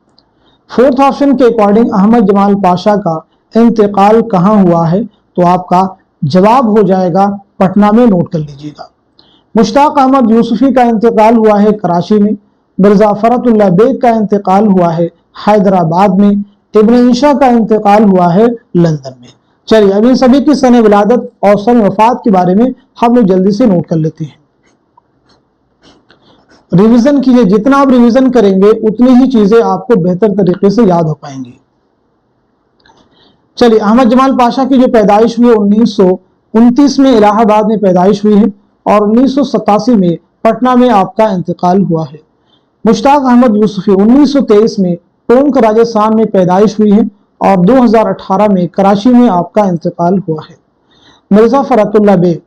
फोर्थ ऑप्शन के अकॉर्डिंग अहमद जमाल पाशा का इंतकाल कहां हुआ है, तो आपका जवाब हो जाएगा पटना में, नोट कर लीजिएगा। मुश्ताक अहमद यूसुफी का इंतकाल हुआ है कराची में, मिर्जा फरतुल्लाह बेग का इंतकाल हुआ है हैदराबाद में, इब्ने इंशा का इंतकाल हुआ है लंदन में। चलिए अब इन सभी की सन विलादत और सन वफात के बारे में हम लोग जल्दी से नोट कर लेते हैं। रिवीजन कीजिए, जितना आप रिवीजन करेंगे उतनी ही चीजें आपको बेहतर तरीके से याद हो पाएंगी। चलिए अहमद जमाल पाशा की जो पैदाइश हुई 1929 में इलाहाबाद में पैदाइश हुई है, और 1987 में पटना में आपका इंतकाल हुआ है। मुश्ताक अहमद यूसुफी 1923 में टोंक राजस्थान में पैदाइश हुई है, और 2018 में कराची में आपका इंतकाल हुआ है। मिर्जा फरतुल्लाह बेग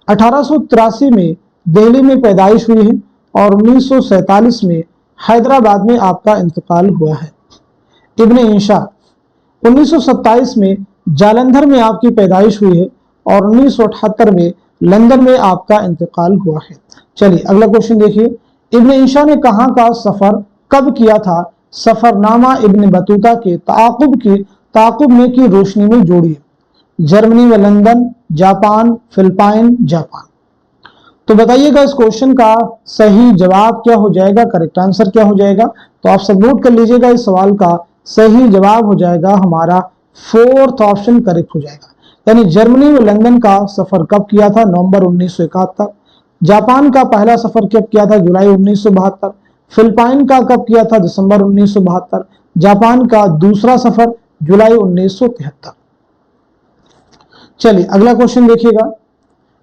1883 में दिल्ली में पैदाइश हुई है, और 1947 में हैदराबाद में आपका इंतकाल हुआ है। इब्ने इंशा 1927 में जालंधर में आपकी पैदाइश हुई है, और 1978 में लंदन में आपका इंतकाल हुआ है। चलिए अगला क्वेश्चन देखिए, इब्ने इंशा ने कहां का सफर कब किया था, सफरनामा इब्न बतूता के ताकुब में की रोशनी में जोड़िए। जर्मनी व लंदन, जापान, फिलिपाइन, जापान। तो बताइएगा इस क्वेश्चन का सही जवाब क्या हो जाएगा, करेक्ट आंसर क्या हो जाएगा। तो आप सब नोट कर लीजिएगा, इस सवाल का सही जवाब हो जाएगा हमारा फोर्थ ऑप्शन करेक्ट हो जाएगा। यानी जर्मनी व लंदन का सफर कब किया था, नवंबर 1971। जापान का पहला सफर कब किया था, जुलाई 1972। फिलिपाइन का कब किया था, दिसंबर 1972। जापान का दूसरा सफर जुलाई 1973। चलिए अगला क्वेश्चन देखिएगा,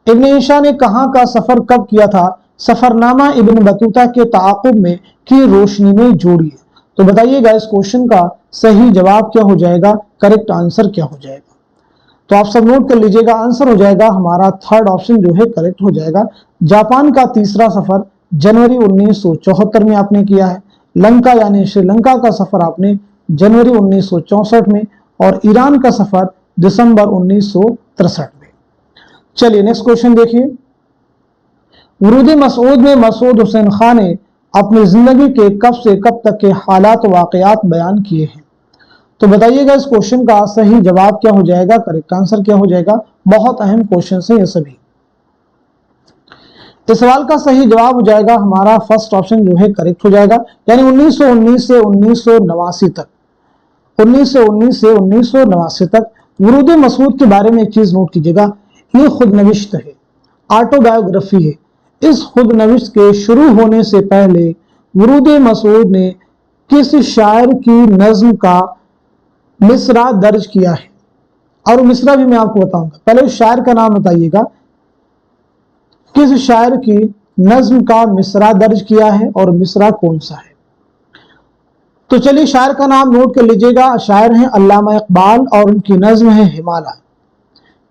इब्ने इंशा ने कहां का सफर कब किया था, सफरनामा इब्न बतूता के ताकुब में की रोशनी में जोड़िए। तो बताइएगा इस क्वेश्चन का सही जवाब क्या हो जाएगा, करेक्ट आंसर क्या हो जाएगा। तो आप सब नोट कर लीजिएगा, आंसर हो जाएगा हमारा थर्ड ऑप्शन जो है करेक्ट हो जाएगा। जापान का तीसरा सफर जनवरी 1974 में आपने किया है। लंका यानी श्रीलंका का सफर आपने जनवरी 1964 में, और ईरान का सफर दिसंबर 1963 में। चलिए नेक्स्ट क्वेश्चन देखिए, वरूद मसऊद में मसूद हुसैन खान ने अपनी जिंदगी के कब से कब तक के हालात वाकयात बयान किए हैं। तो बताइएगा इस क्वेश्चन का सही जवाब क्या हो जाएगा, करेक्ट आंसर क्या हो जाएगा। बहुत अहम क्वेश्चन है ये सभी। इस सवाल का सही जवाब हो जाएगा हमारा फर्स्ट ऑप्शन जो है करेक्ट हो जाएगा, यानी 1919 से 1989 तक, 1919 से 1989 तक वरूद मसूद के बारे में एक चीज नोट कीजिएगा, ये खुद नविश्त है, ऑटोबायोग्राफी है। इस खुद नविश्त के शुरू होने से पहले वरूद मसूद ने किस शायर की नज्म का मिसरा दर्ज किया है, और मिसरा भी मैं आपको बताऊंगा। पहले उस शायर का नाम बताइएगा, किस शायर की नज्म का मिसरा दर्ज किया है और मिसरा कौन सा है। तो चलिए शायर का नाम नोट कर लीजिएगा, शायर हैं अल्लामा इकबाल, और उनकी नज्म है हिमालय।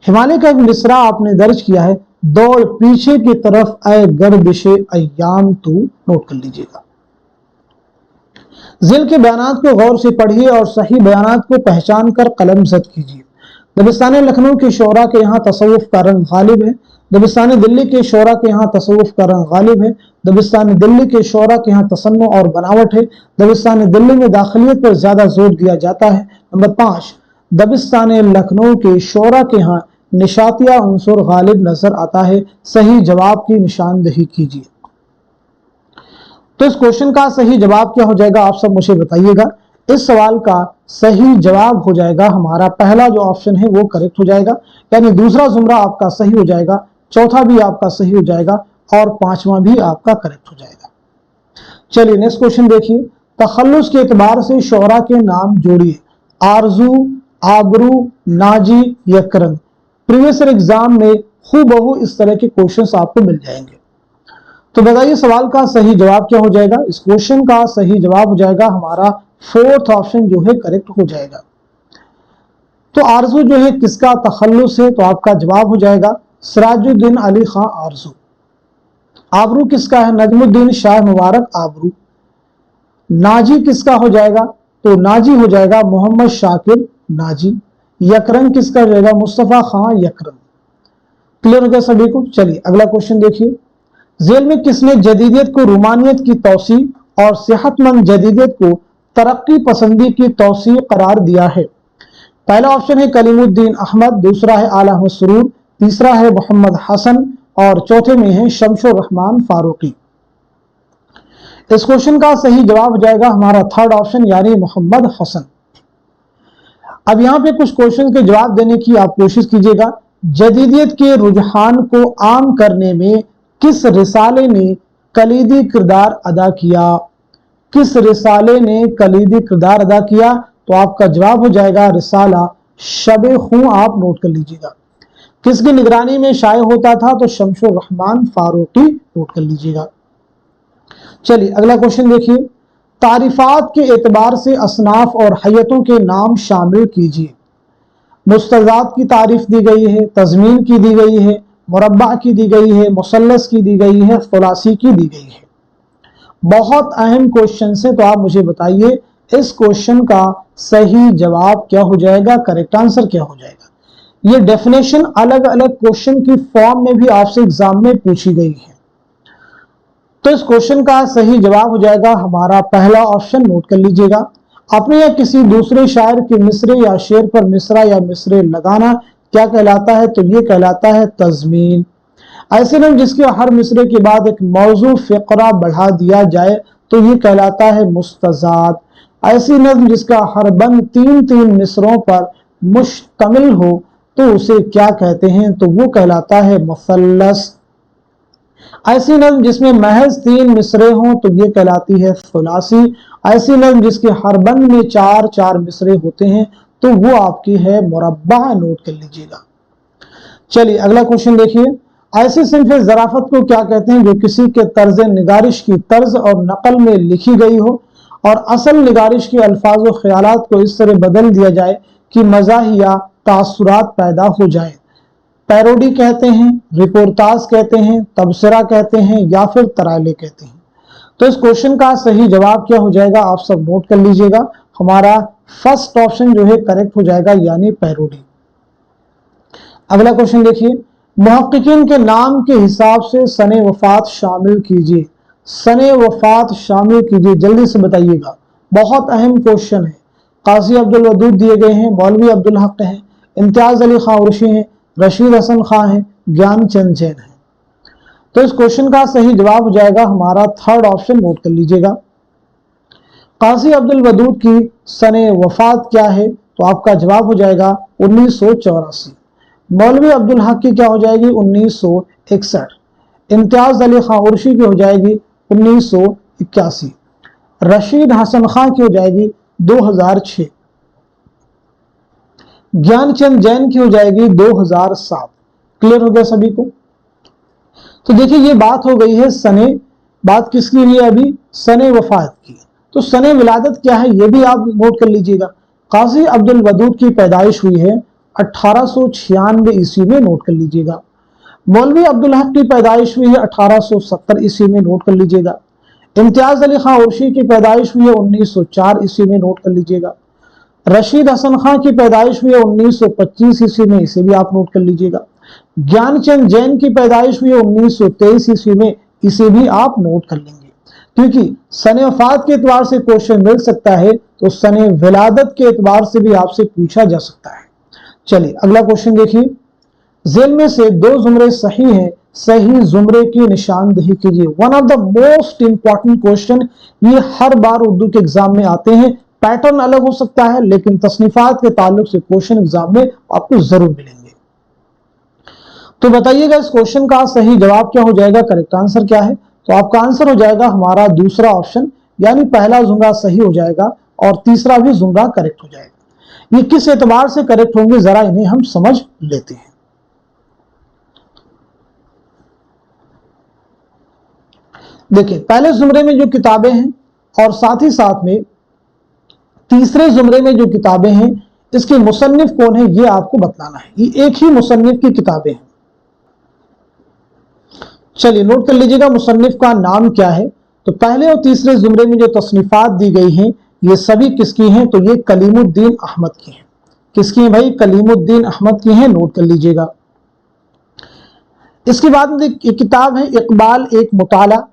हिमालय का एक मिसरा आपने दर्ज किया है, दौड़ पीछे की तरफ ऐ गर्दिशे अय्याम तू, नोट कर लीजिएगा। जिल के बयानात को गौर से पढ़िए और सही बयानात को पहचान कर कलम जद कीजिए। दबिस्तान लखनऊ के शोरा के यहाँ तसव्वुफ का रंग गालिब है, दबिस्तान दिल्ली के शोरा के यहाँ तसव्वुफ का रंग गालिब है। दबिस्तान दिल्ली के शोरा के यहाँ तसन्नु और बनावट है। दबिस्तान दिल्ली में दाखिलियत पर ज्यादा जोर दिया जाता है। नंबर 5, दबिस्तान लखनऊ के शोरा के यहाँ निशातिया उनसुर गालिब नजर आता है। सही जवाब की निशानदही कीजिए। तो इस क्वेश्चन का सही जवाब क्या हो जाएगा, आप सब मुझे बताइएगा। इस सवाल का सही जवाब हो जाएगा हमारा पहला जो ऑप्शन है वो करेक्ट हो जाएगा, यानी दूसरा जुमरा आपका सही हो जाएगा, चौथा भी आपका सही हो जाएगा और पांचवा भी आपका करेक्ट हो जाएगा। चलिए नेक्स्ट क्वेश्चन देखिए। तखल्लुस के एतबार से शोरा के नाम जोड़िए। आरजू, आबरू, नाजी, यकरन। प्रीवियस एग्जाम में हूबहू इस तरह के क्वेश्चंस आपको मिल जाएंगे। तो बताइए सवाल का सही जवाब क्या हो जाएगा। इस क्वेश्चन का सही जवाब हो जाएगा हमारा फोर्थ ऑप्शन जो है करेक्ट हो जाएगा। तो आरजू जो है किसका तखल्लुस है, तो आपका जवाब हो जाएगा सिराजुद्दीन अली खां आरजू। आबरू किसका है, नजमुद्दीन शाह मुबारक आबरू। नाजी किसका हो जाएगा, तो नाजी हो जाएगा मोहम्मद शाकिर नाजी। यकरन किसका हो जाएगा, मुस्तफा खां यकरन। क्लियर हो गया सभी को। चलिए अगला क्वेश्चन देखिए। जेल में किसने जदीदियत को रूमानियत की तौसी और सेहतमंद जदीदियत को तरक्की पसंदी की तौसी करार दिया है। पहला ऑप्शन है कलीमुद्दीन अहमद, दूसरा है आला अहमद सुरूर, तीसरा है मोहम्मद हसन और चौथे में है शमशुर रहमान फारूकी। इस क्वेश्चन का सही जवाब हो जाएगा हमारा थर्ड ऑप्शन यानी मोहम्मद हसन। अब यहां पे कुछ क्वेश्चन के जवाब देने की आप कोशिश कीजिएगा। जदीदियत के रुझान को आम करने में किस रिसाले ने कलीदी किरदार अदा किया, किस रिसाले ने कलीदी किरदार अदा किया, तो आपका जवाब हो जाएगा रिसाला शबे खूं। आप नोट कर लीजिएगा। किसकी निगरानी में शाये होता था, तो शमशुर रहमान फारूकी। नोट कर लीजिएगा। चलिए अगला क्वेश्चन देखिए। तारीफात के एतबार से असनाफ और हैयतों के नाम शामिल कीजिए। मुस्तजाद की तारीफ दी गई है, तजमीन की दी गई है, मुरब्बा की दी गई है, मुसल्लस की दी गई है, खुलासी की दी गई है। बहुत अहम क्वेश्चन है, तो आप मुझे बताइए इस क्वेश्चन का सही जवाब क्या हो जाएगा, करेक्ट आंसर क्या हो जाएगा। ये डेफिनेशन अलग अलग क्वेश्चन की फॉर्म में भी आपसे एग्जाम में पूछी गई है। तो इस क्वेश्चन का सही जवाब हो जाएगा हमारा पहला ऑप्शन। नोट कर लीजिएगा। अपने या किसी दूसरे शायर के मिसरे या शेर पर मिसरा या मिसरे लगाना क्या कहलाता है, तो ये कहलाता है तजमीन। ऐसे नज़्म जिसके हर मिसरे के बाद एक मौजू फ़िक़रा बढ़ा दिया जाए तो ये कहलाता है मुस्तज़ाद। ऐसी नज़्म जिसका हर बंद तीन तीन मिसरों पर मुश्तमिल हो तो उसे क्या कहते हैं, तो वो कहलाता है मुसल्लस। ऐसी नज़्म जिसमें महज तीन मिसरे हों तो ये कहलाती है खुलासी। ऐसी नज़्म जिसके हर बंद में चार चार मिसरे होते हैं तो वो आपकी है मुरब्बा। नोट कर लीजिएगा। चलिए अगला क्वेश्चन देखिए। ऐसी सिंफ ज़राफ़त को क्या कहते हैं जो किसी के तर्ज निगारिश की तर्ज और नकल में लिखी गई हो और असल निगारिश के अल्फाज और ख्यालात को इस तरह बदल दिया जाए कि मज़ाहिया तासुरात पैदा हो जाए। पैरोडी कहते हैं, रिपोर्टाज कहते हैं, तबसरा कहते हैं या फिर तराइले कहते हैं। तो इस क्वेश्चन का सही जवाब क्या हो जाएगा, आप सब नोट कर लीजिएगा। हमारा फर्स्ट ऑप्शन जो है करेक्ट हो जाएगा यानी पैरोडी। अगला क्वेश्चन देखिए। मुहक्किकीन के नाम के हिसाब से सने वफात शामिल कीजिए। सने वफात शामिल कीजिए, जल्दी से बताइएगा। बहुत अहम क्वेश्चन है। काजी अब्दुल वदूद दिए गए हैं, मौलवी अब्दुल हक हैं, इम्तियाज अली खां उर्शी हैं, रशीद हसन खां हैं, ज्ञानचंद जैन हैं। तो इस क्वेश्चन का सही जवाब हो जाएगा हमारा थर्ड ऑप्शन। नोट कर लीजिएगा। काजी अब्दुल वदूद की सने वफात क्या है, तो आपका जवाब हो जाएगा 1984। मौलवी अब्दुल हक की क्या हो जाएगी 1961। इम्तियाज अली खां उर्शी की हो जाएगी 1981। रशीद हसन खां की हो जाएगी 2006। ज्ञानचंद जैन की हो जाएगी 2007। क्लियर हो गया सभी को। तो देखिए ये बात हो गई है सने, बात किसकी हुई है अभी, सने वफात की। तो सने विलादत क्या है ये भी आप नोट कर लीजिएगा। काजी अब्दुल वदूद की पैदाइश हुई है 1896 ईस्वी में। नोट कर लीजिएगा। मौलवी अब्दुल हक की पैदाइश हुई है 1870 ईस्वी में। नोट कर लीजिएगा। इम्तियाज अली खां उर्शी की पैदाइश हुई है 1904 ईस्वी में। नोट कर लीजिएगा। रशीद हसन खां की पैदाइश हुई है 1925 ईस्वी में, इसे भी आप नोट कर लीजिएगा। ज्ञानचंद जैन की पैदाइश हुई 1923 ईस्वी में, इसे भी आप नोट कर लेंगे, क्योंकि सने वफात के एतबार से क्वेश्चन मिल सकता है, तो सने विलादत के एतबार से भी आपसे पूछा जा सकता है। चलिए अगला क्वेश्चन देखिए, जेल में से दो जुमरे सही हैं, सही जुमरे की निशानदेही कीजिए। One of the most important question, ये हर बार उर्दू के एग्जाम में आते हैं, पैटर्न अलग हो सकता है लेकिन तसनीफात के ताल्लुक से क्वेश्चन एग्जाम में आपको जरूर मिलेंगे। तो बताइएगा इस क्वेश्चन का सही जवाब क्या हो जाएगा, करेक्ट आंसर क्या है? तो आपका आंसर हो जाएगा हमारा दूसरा ऑप्शन, यानी पहला जुमरा सही हो जाएगा और तीसरा भी जुमरा करेक्ट हो जाएगा। ये किस एतबार से करेक्ट होंगे, जरा इन्हें हम समझ लेते हैं। देखिए पहले जुमरे में जो किताबें हैं और साथ ही साथ में तीसरे जुमरे में जो किताबें हैं, इसके मुसन्निफ कौन है ये आपको बतलाना है। ये एक ही मुसन्निफ की किताबें हैं। चलिए नोट कर लीजिएगा मुसन्निफ का नाम क्या है। तो पहले और तीसरे जुमरे में जो तसनीफात दी गई हैं, ये सभी किसकी हैं, तो ये कलीमुद्दीन अहमद की हैं। किसकी हैं भाई, कलीमुद्दीन अहमद की हैं, नोट कर लीजिएगा। इसके बाद में एक किताब है इकबाल एक मुताला,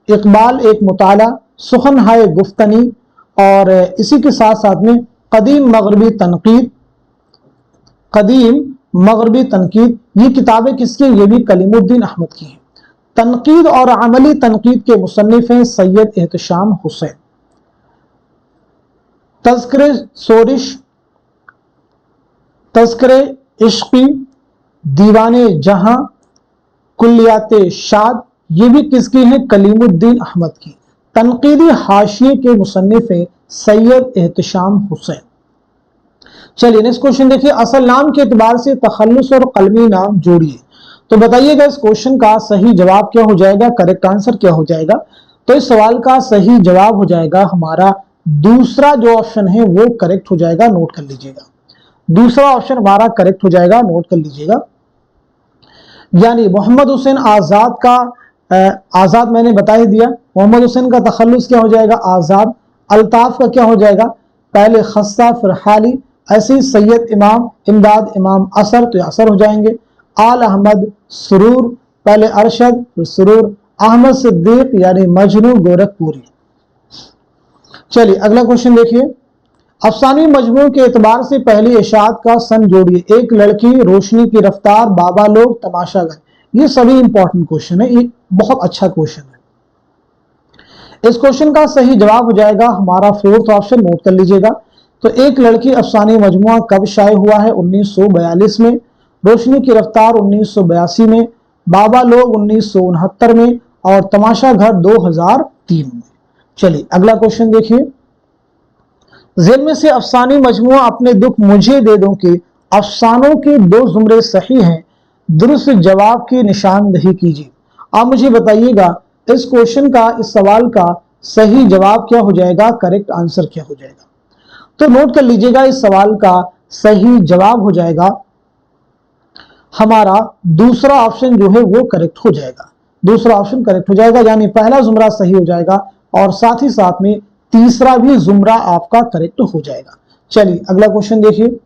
इकबाल एक मुताला, सुखन हाय गुफ्तनी, और इसी के साथ साथ में कदीम मगरबी तनकीद, कदीम मगरबी तनकीद, ये किताबें किसकी हैं, ये भी कलीमुद्दीन अहमद की हैं। तनकीद और अमली तनकीद के मुसन्निफ हैं सैयद एहतशाम हुसैन। तज़किरे सोरिश, तज़किरे इश्क़ी, दीवाने जहां, कुल्लियाते शाद, ये भी किसकी हैं, कलीमुद्दीन अहमद की। तनकीदी हाशिये के मुसन्निफ हैं सैयद एहतशाम हुसैन। चलिए नेक्स्ट क्वेश्चन देखिए, असल नाम के एतबार से तखल्लुस और कलमी नाम जोड़िए। तो बताइएगा इस क्वेश्चन का सही जवाब क्या हो जाएगा, करेक्ट आंसर क्या हो जाएगा। तो इस सवाल का सही जवाब हो जाएगा हमारा दूसरा जो ऑप्शन है वो करेक्ट हो जाएगा, नोट कर लीजिएगा। दूसरा ऑप्शन हमारा करेक्ट हो जाएगा, नोट कर लीजिएगा। यानी मोहम्मद हुसैन आजाद का आजाद मैंने बता ही दिया, मोहम्मद हुसैन का तखल्लुस क्या हो जाएगा, आजाद। अल्ताफ का क्या हो जाएगा, पहले खस्सा फिर हाली, ऐसे ही सैयद इमाम, इमदाद इमाम असर, तो असर हो जाएंगे। आल अहमद सुरूर, पहले अरशद फिर सुरूर। अहमद सिद्दीक यानी मजनू गोरखपुरी। चलिए अगला क्वेश्चन देखिए, अफसानी मजमू के एतबार से पहली इशात का सन जोड़िए। एक लड़की, रोशनी की रफ्तार, बाबा लोग, तमाशागर। ये सभी इंपॉर्टेंट क्वेश्चन है, ये बहुत अच्छा क्वेश्चन है। इस क्वेश्चन का सही जवाब हो जाएगा हमारा फोर्थ ऑप्शन, नोट कर लीजिएगा। तो एक लड़की अफसानी मजमुआ कब शाये हुआ है, 1942 में। रोशनी की रफ्तार 1982 में, बाबा लोग 1969 में, और तमाशा घर 2003 में। चलिए अगला क्वेश्चन देखिए, जेल में से अफसानी मजमुआ अपने दुख मुझे दे दो के अफसानों के दो जुमरे सही हैं, दुरुस्त जवाब की निशानदेही कीजिए। आप मुझे बताइएगा इस क्वेश्चन का, इस सवाल का सही जवाब क्या हो जाएगा, करेक्ट आंसर क्या हो जाएगा। तो नोट कर लीजिएगा इस सवाल का सही जवाब हो जाएगा हमारा दूसरा ऑप्शन जो है वो करेक्ट हो जाएगा। दूसरा ऑप्शन करेक्ट हो जाएगा, यानी पहला जुमरा सही हो जाएगा और साथ ही साथ में तीसरा भी जुमरा आपका करेक्ट हो जाएगा। चलिए अगला क्वेश्चन देखिए,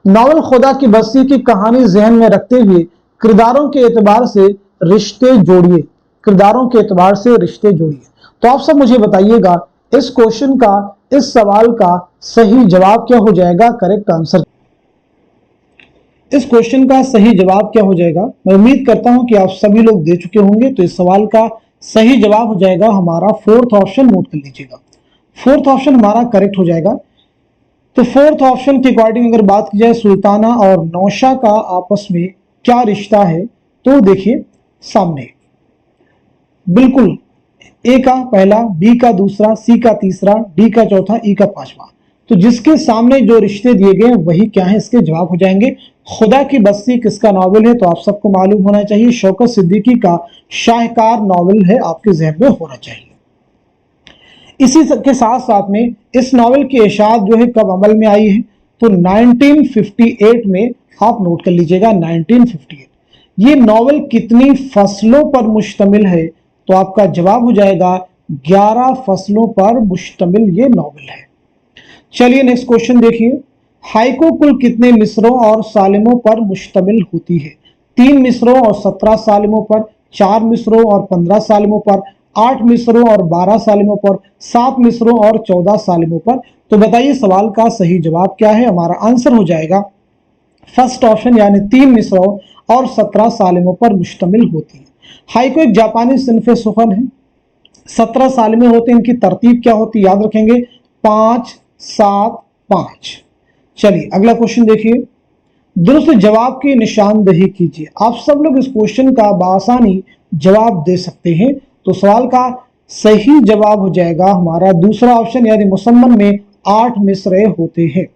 नॉवल खुदा की बस्ती की कहानी जहन में रखते हुए किरदारों के एतबार से रिश्ते जोड़िए। किरदारों के एतबार से रिश्ते जोड़िए। तो आप सब मुझे बताइएगा इस क्वेश्चन का, इस सवाल का सही जवाब क्या हो जाएगा, करेक्ट आंसर। इस क्वेश्चन का सही जवाब क्या हो जाएगा, मैं उम्मीद करता हूं कि आप सभी लोग दे चुके होंगे। तो इस सवाल का सही जवाब हो जाएगा हमारा फोर्थ ऑप्शन, नोट कर लीजिएगा। फोर्थ ऑप्शन हमारा करेक्ट हो जाएगा। तो फोर्थ ऑप्शन के अकॉर्डिंग अगर बात की जाए सुल्ताना और नौशा का आपस में क्या रिश्ता है, तो देखिए सामने बिल्कुल ए का पहला, बी का दूसरा, सी का तीसरा, डी का चौथा, ई का पांचवा। तो जिसके सामने जो रिश्ते दिए गए वही क्या है, इसके जवाब हो जाएंगे। खुदा की बस्ती किसका नॉवेल है, तो आप सबको मालूम होना चाहिए शौकत सिद्दीकी का शाहकार नॉवेल है, आपके ज़हन में होना चाहिए। इसी के साथ साथ में इस नॉवेल की इशाअत जो है कब अमल में आई है, तो 1958 में। आप नोट कर लीजिएगा 1958। ये नॉवेल कितनी फसलों पर मुश्तमिल है, तो आपका जवाब हो जाएगा 11 फसलों पर मुश्तमिल ये नॉवेल है। चलिए नेक्स्ट क्वेश्चन देखिए, हाइकू कुल कितने मिसरों और सालिमों पर मुश्तमिल होती है। 3 मिसरों और 17 सालिमों पर, 4 मिसरों और 15 सालिमों पर, 8 मिसरों और 12 सालिमों पर, 7 मिसरों और 14 सालिमों पर। तो बताइए सवाल का सही जवाब क्या है? हमारा आंसर हो जाएगा फर्स्ट ऑप्शन, यानी 3 मिसरों और 17 सालिमों पर मुश्तमिल होती है। हाइको एक जापानी सिनफ सुखन है, 17 सालिमें होते हैं। इनकी तरतीब क्या होती है? याद रखेंगे 5 7 5। चलिए अगला क्वेश्चन देखिए, दुरुस्त जवाब की निशानदेही कीजिए। आप सब लोग इस क्वेश्चन का बआसानी जवाब दे सकते हैं। तो सवाल का सही जवाब हो जाएगा हमारा दूसरा ऑप्शन, यानी मुसम्मन में 8 मिसरे होते हैं।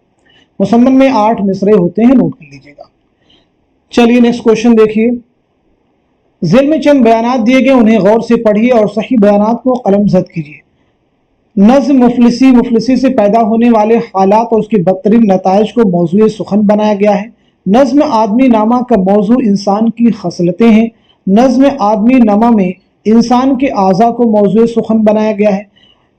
मुसम्मन में 8 मिसरे होते हैं, नोट कर लीजिएगा। चलिए नेक्स्ट क्वेश्चन देखिए, ज़ेल में चंद बयानात दिए गए, उन्हें गौर से पढ़िए और सही बयानात को कलमज़द कीजिए। नज़्म मुफलिसी, मुफलिसी से पैदा होने वाले हालात और उसके बदतरीन नताइज को मौजूए सुखन बनाया गया है। नज़्म आदमी नामा का मौजू इंसान की खसलतें हैं। नज़्म आदमी नामा में इंसान के आज़ा को मौजूए सुखन बनाया गया है।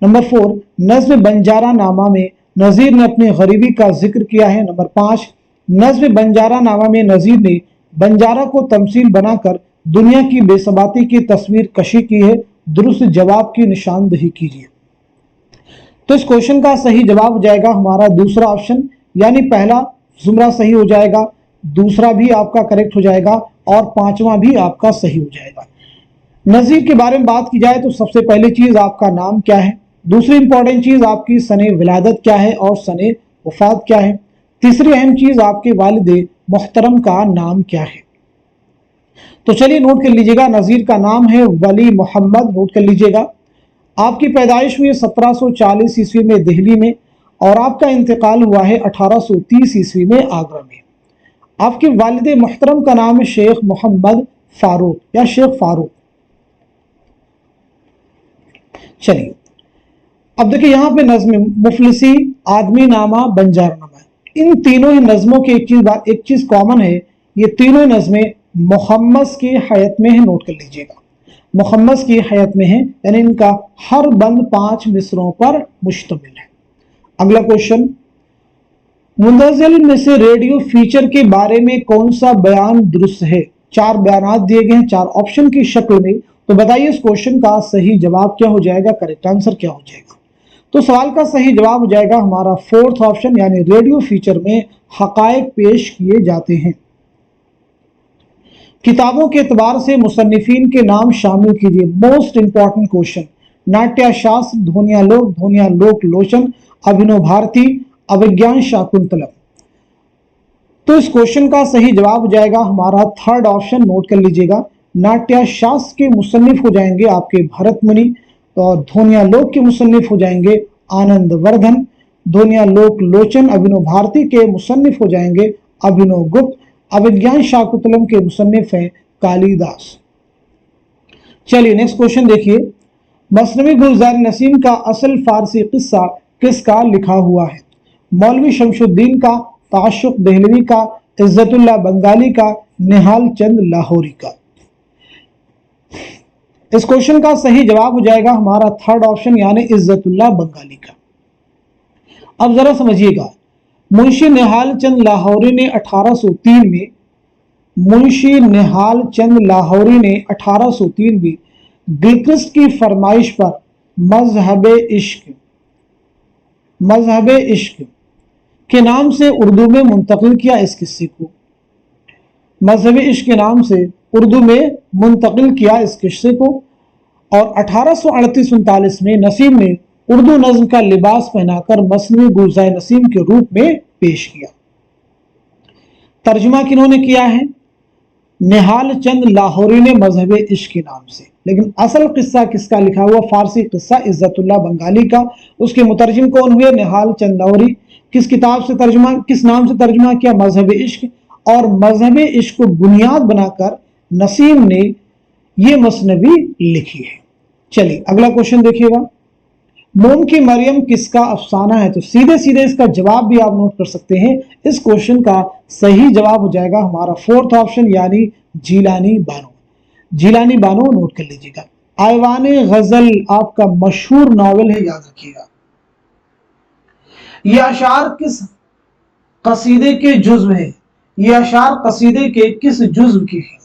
नंबर 4, नज़्म बंजारा नामा में नज़ीर ने अपनी गरीबी का जिक्र किया है। नंबर 5, नज़्म बंजारा नामा में नज़ीर ने बंजारा को तमसील बनाकर दुनिया की बेसबाती की तस्वीर कशी की है। दुरुस्त जवाब की निशानदेही कीजिए। तो इस क्वेश्चन का सही जवाब हो जाएगा हमारा दूसरा ऑप्शन, यानी पहला जुमरा सही हो जाएगा, दूसरा भी आपका करेक्ट हो जाएगा और पांचवा भी आपका सही हो जाएगा। नज़ीर के बारे में बात की जाए तो सबसे पहली चीज आपका नाम क्या है, दूसरी इंपॉर्टेंट चीज आपकी सने विलादत क्या है और सने वफात क्या है, तीसरी अहम चीज आपके वालिद मोहतरम का नाम क्या है। तो चलिए नोट कर लीजिएगा, नज़ीर का नाम है वली मोहम्मद, नोट कर लीजिएगा। आपकी पैदाइश हुई 1740 ईस्वी में दिल्ली में और आपका इंतकाल हुआ है 1830 ईस्वी में आगरा में। आपके वालिद मोहतरम का नाम है शेख मोहम्मद फारूक या शेख फारूक। चलिए अब देखिए यहाँ पे नज़्म मुफलिसी, आदमी नामा, बंजारा नामा, इन तीनों ही नज़मों की एक चीज कॉमन है, ये तीनों नज़में मुहम्मद की हयात में है। नोट कर लीजिएगा, मुहम्मद की हयात में है, यानी इनका हर बंद 5 मिसरों पर मुश्तमिल है। अगला क्वेश्चन, मुंदज़िल में से रेडियो फीचर के बारे में कौन सा बयान दुरुस्त है? 4 बयानात दिए गए हैं 4 ऑप्शन की शक्ल में। तो बताइए इस क्वेश्चन का सही जवाब क्या हो जाएगा, करेक्ट आंसर क्या हो जाएगा? तो सवाल का सही जवाब हो जाएगा हमारा फोर्थ ऑप्शन, यानी रेडियो फीचर में हकायक पेश किए जाते हैं। किताबों के एतबार से मुसन्निफीन के नाम शामिल कीजिए। Most important question, Natyashastra Dhvanyaloka लोचन, अभिनव भारती, अभिज्ञान शाकुंतलम। तो इस क्वेश्चन का सही जवाब हो जाएगा हमारा थर्ड ऑप्शन, नोट कर लीजिएगा। नाट्यशास्त्र के मुसन्निफ हो जाएंगे आपके भरत मुनि और ध्वनियालोक के मुसन्निफ हो जाएंगे आनंद वर्धन, ध्वनियालोक लोचन अभिनव भारती के मुसन्निफ हो जाएंगे अभिनव गुप्त, अभिज्ञान शाकुंतलम के मुसन्निफ हैं कालिदास। चलिए नेक्स्ट क्वेश्चन देखिए, मसनवी गुलजार नसीम का असल फारसी किस्सा किसका लिखा हुआ है? मौलवी शमशुद्दीन का, ताशुक देहलवी का, इज्जतुल्लाह बंगाली का, निहाल चंद लाहौरी का। इस क्वेश्चन का सही जवाब हो जाएगा हमारा थर्ड ऑप्शन, यानी इज्जतुल्लाह बंगाली का। अब जरा समझिएगा, मुंशी निहाल चंद लाहौरी ने 1803 में मुंशी निहाल चंद लाहौरी ने 1803 में गिलक्रिस्ट की फरमाइश पर मजहब इश्क के नाम से उर्दू में मुंतकिल किया इस किस्से को। मजहब इश्क के नाम से उर्दू में मुंतकिल किया इस किस्से को और 1838-39 में नसीम ने उर्दू नज्म का लिबास पहनाकर मसनवी गुलजार नसीम के रूप में पेश किया। तर्जुमा किन्होंने किया है? निहाल चंद लाहौरी ने मजहब इश्क के नाम से, लेकिन असल किस्सा किसका लिखा हुआ? फारसी किस्सा इज्जतुल्लाह बंगाली का। उसके मुतरजिम कौन हुए? निहाल चंद लाहौरी। किस किताब से तर्जुमा, किस नाम से तर्जुमा किया? मजहब इश्क। और मजहब इश्क को बुनियाद बनाकर नसीम ने ये मसनवी लिखी है। चलिए अगला क्वेश्चन देखिएगा, मोम की मरियम किसका अफसाना है? तो सीधे सीधे इसका जवाब भी आप नोट कर सकते हैं। इस क्वेश्चन का सही जवाब हो जाएगा हमारा फोर्थ ऑप्शन, यानी जीलानी बानो। जीलानी बानो नोट कर लीजिएगा। आयवान गजल आपका मशहूर नॉवेल है, याद रखिएगा। ये अशार किस कसीदे के जुज़्व है? ये अशार कसीदे के किस जुज़्व के हैं?